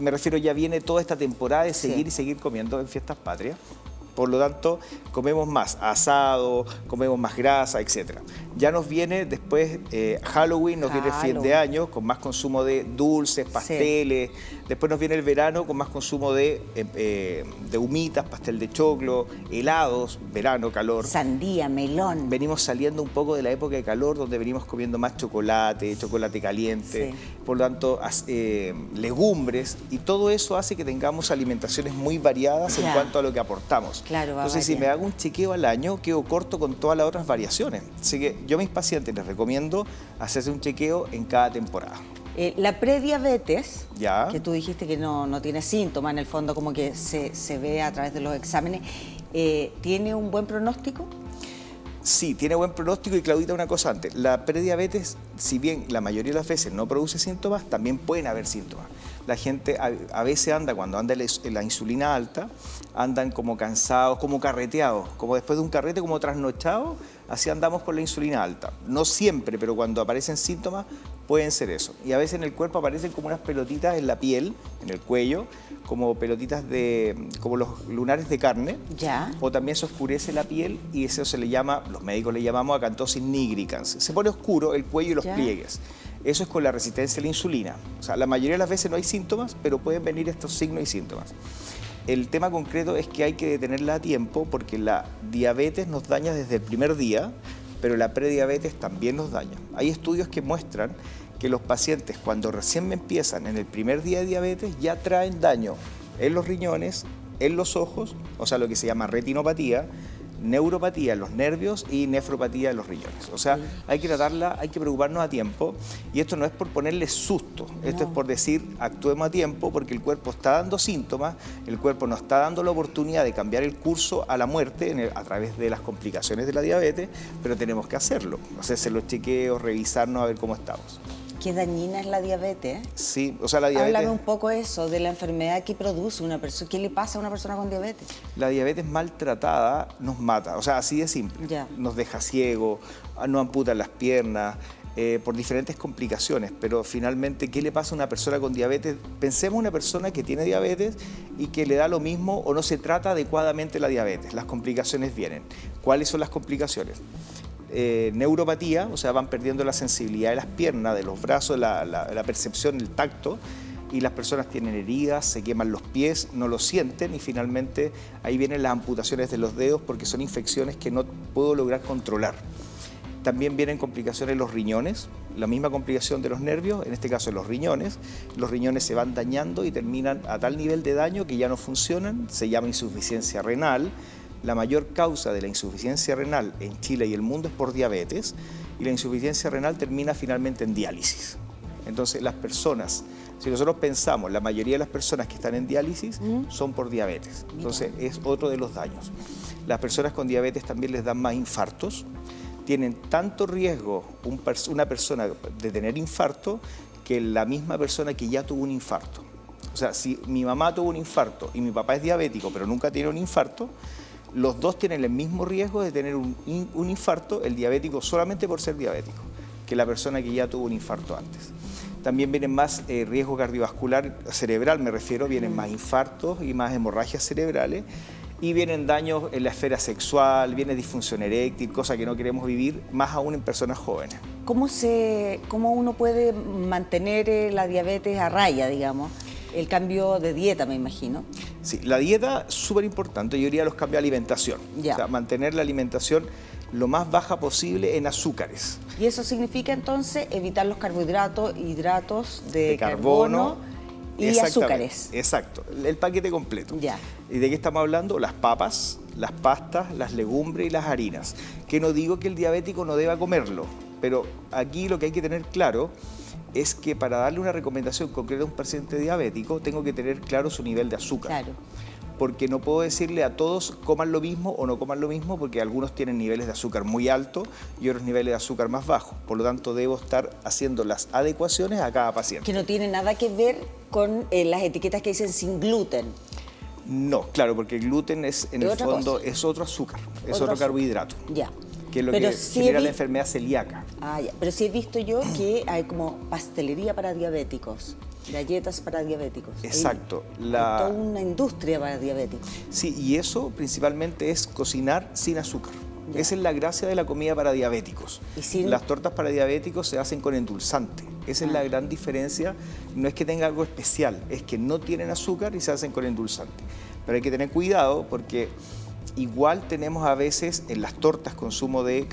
Speaker 5: Me refiero, ya viene toda esta temporada de seguir y seguir comiendo en Fiestas Patrias. Por lo tanto, comemos más asado, comemos más grasa, etc. Ya nos viene después Halloween, nos viene el fin de año con más consumo de dulces, pasteles. Después nos viene el verano con más consumo de humitas, pastel de choclo, helados, verano, calor.
Speaker 1: Sandía, melón.
Speaker 5: Venimos saliendo un poco de la época de calor donde venimos comiendo más chocolate, chocolate caliente, por lo tanto legumbres, y todo eso hace que tengamos alimentaciones muy variadas en cuanto a lo que aportamos.
Speaker 1: Claro,
Speaker 5: entonces, si me hago un chequeo al año, quedo corto con todas las otras variaciones. Así que yo a mis pacientes les recomiendo hacerse un chequeo en cada temporada.
Speaker 1: La prediabetes, que tú dijiste que no tiene síntomas, en el fondo como que se ve a través de los exámenes, ¿tiene un buen pronóstico?
Speaker 5: Sí, tiene buen pronóstico y Claudita, una cosa antes. La prediabetes, si bien la mayoría de las veces no produce síntomas, también pueden haber síntomas. La gente a veces anda, cuando anda la insulina alta, andan como cansados, como carreteados, como después de un carrete, como trasnochados, así andamos con la insulina alta. No siempre, pero cuando aparecen síntomas pueden ser eso. Y a veces en el cuerpo aparecen como unas pelotitas en la piel, en el cuello, como pelotitas como los lunares de carne.
Speaker 1: Ya.
Speaker 5: O también se oscurece la piel y eso se le llama, los médicos le llamamos acantosis nigricans. Se pone oscuro el cuello y los pliegues. Eso es con la resistencia a la insulina. O sea, la mayoría de las veces no hay síntomas, pero pueden venir estos signos y síntomas. El tema concreto es que hay que detenerla a tiempo porque la diabetes nos daña desde el primer día, pero la prediabetes también nos daña. Hay estudios que muestran que los pacientes cuando recién empiezan en el primer día de diabetes ya traen daño en los riñones, en los ojos, o sea, lo que se llama retinopatía, neuropatía en los nervios y nefropatía en los riñones. O sea, hay que tratarla, hay que preocuparnos a tiempo y esto no es por ponerle susto, esto es por decir actuemos a tiempo porque el cuerpo está dando síntomas, el cuerpo nos está dando la oportunidad de cambiar el curso a la muerte a través de las complicaciones de la diabetes, pero tenemos que hacerlo, hacerse los chequeos, revisarnos a ver cómo estamos.
Speaker 1: Qué dañina es la diabetes.
Speaker 5: Sí, o sea, la diabetes...
Speaker 1: Háblame un poco eso, de la enfermedad que produce una persona. ¿Qué le pasa a una persona con diabetes?
Speaker 5: La diabetes maltratada nos mata, o sea, así de simple.
Speaker 1: Ya.
Speaker 5: Nos deja ciego, nos amputan las piernas, por diferentes complicaciones. Pero finalmente, ¿qué le pasa a una persona con diabetes? Pensemos en una persona que tiene diabetes y que le da lo mismo o no se trata adecuadamente la diabetes. Las complicaciones vienen. ¿Cuáles son las complicaciones? Neuropatía, o sea, van perdiendo la sensibilidad de las piernas, de los brazos, la percepción, el tacto, y las personas tienen heridas, se queman los pies, no lo sienten y finalmente ahí vienen las amputaciones de los dedos porque son infecciones que no puedo lograr controlar. También vienen complicaciones en los riñones, la misma complicación de los nervios, en este caso en los riñones se van dañando y terminan a tal nivel de daño que ya no funcionan, se llama insuficiencia renal. La mayor causa de la insuficiencia renal en Chile y el mundo es por diabetes y la insuficiencia renal termina finalmente en diálisis. Entonces las personas, si nosotros pensamos, la mayoría de las personas que están en diálisis son por diabetes. Entonces es otro de los daños. Las personas con diabetes también les dan más infartos. Tienen tanto riesgo una persona de tener infarto que la misma persona que ya tuvo un infarto. O sea, si mi mamá tuvo un infarto y mi papá es diabético pero nunca tiene un infarto, los dos tienen el mismo riesgo de tener un infarto, el diabético solamente por ser diabético, que la persona que ya tuvo un infarto antes. También vienen más riesgo cardiovascular, cerebral me refiero, vienen más infartos y más hemorragias cerebrales y vienen daños en la esfera sexual, viene disfunción eréctil, cosa que no queremos vivir, más aún en personas jóvenes.
Speaker 1: ¿Cómo uno puede mantener la diabetes a raya, digamos? El cambio de dieta, me imagino.
Speaker 5: Sí, la dieta es súper importante, yo diría los cambios de alimentación.
Speaker 1: Ya.
Speaker 5: O sea, mantener la alimentación lo más baja posible en azúcares.
Speaker 1: Y eso significa entonces evitar los carbohidratos, hidratos de
Speaker 5: carbono
Speaker 1: y azúcares.
Speaker 5: Exacto, el paquete completo.
Speaker 1: Ya.
Speaker 5: ¿Y de qué estamos hablando? Las papas, las pastas, las legumbres y las harinas. Que no digo que el diabético no deba comerlo, pero aquí lo que hay que tener claro es que para darle una recomendación concreta a un paciente diabético tengo que tener claro su nivel de azúcar.
Speaker 1: Claro.
Speaker 5: Porque no puedo decirle a todos coman lo mismo o no coman lo mismo porque algunos tienen niveles de azúcar muy altos y otros niveles de azúcar más bajos. Por lo tanto, debo estar haciendo las adecuaciones a cada paciente.
Speaker 1: Que no tiene nada que ver con las etiquetas que dicen sin gluten.
Speaker 5: No, claro, porque el gluten es en el fondo
Speaker 1: cosa.
Speaker 5: es otro azúcar, es otro carbohidrato.
Speaker 1: Ya.
Speaker 5: Que es lo
Speaker 1: Pero
Speaker 5: que
Speaker 1: sí
Speaker 5: genera la enfermedad celíaca.
Speaker 1: Ah, ya. Pero sí he visto yo que hay como pastelería para diabéticos, galletas para diabéticos.
Speaker 5: Exacto.
Speaker 1: Hay toda una industria para diabéticos.
Speaker 5: Sí, y eso principalmente es cocinar sin azúcar. Ya. Esa es la gracia de la comida para diabéticos. Las tortas para diabéticos se hacen con endulzante. Esa es la gran diferencia. No es que tenga algo especial, es que no tienen azúcar y se hacen con endulzante. Pero hay que tener cuidado porque igual tenemos a veces en las tortas consumo de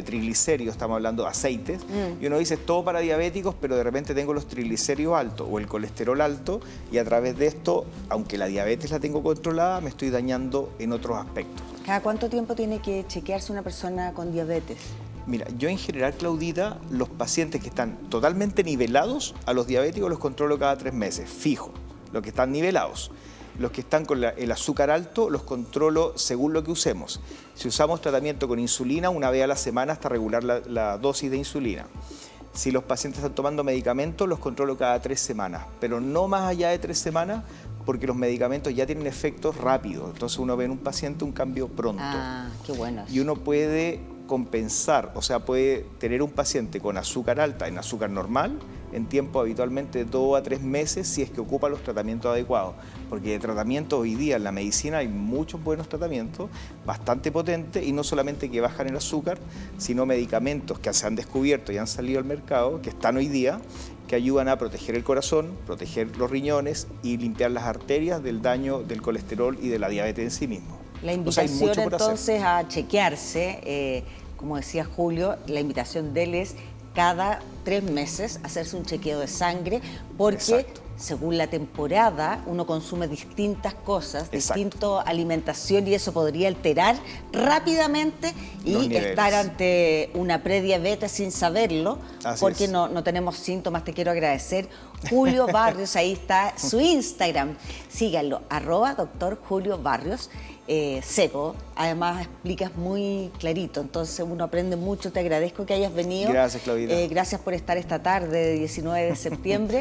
Speaker 5: triglicéridos, estamos hablando de aceites, y uno dice todo para diabéticos, pero de repente tengo los triglicéridos altos o el colesterol alto y a través de esto, aunque la diabetes la tengo controlada, me estoy dañando en otros aspectos.
Speaker 1: ¿Cada cuánto tiempo tiene que chequearse una persona con diabetes?
Speaker 5: Mira, yo en general, Claudita, los pacientes que están totalmente nivelados, a los diabéticos los controlo cada 3 meses, fijo, los que están nivelados. Los que están con el azúcar alto los controlo según lo que usemos. Si usamos tratamiento con insulina, una vez a la semana hasta regular la dosis de insulina. Si los pacientes están tomando medicamentos, los controlo cada 3 semanas, pero no más allá de 3 semanas, porque los medicamentos ya tienen efectos rápidos. Entonces uno ve en un paciente un cambio pronto.
Speaker 1: Ah, qué bueno.
Speaker 5: Y uno puede compensar, o sea, puede tener un paciente con azúcar alta en azúcar normal en tiempo habitualmente 2 a 3 meses si es que ocupa los tratamientos adecuados. Porque de tratamientos hoy día en la medicina hay muchos buenos tratamientos, bastante potentes, y no solamente que bajan el azúcar, sino medicamentos que se han descubierto y han salido al mercado, que están hoy día, que ayudan a proteger el corazón, proteger los riñones y limpiar las arterias del daño del colesterol y de la diabetes en sí mismo.
Speaker 1: La invitación entonces a chequearse, como decía Julio, la invitación de él es cada 3 meses hacerse un chequeo de sangre, porque según la temporada uno consume distintas cosas, distinta alimentación, y eso podría alterar rápidamente y estar ante una prediabetes sin saberlo, porque no tenemos síntomas. Te quiero agradecer, Julio Barrios, ahí está su Instagram, síganlo, @Dr. Julio Barrios. Seco, además explicas muy clarito, entonces uno aprende mucho. Te agradezco que hayas venido.
Speaker 5: Gracias, Claudita.
Speaker 1: Gracias por estar esta tarde, 19 de septiembre.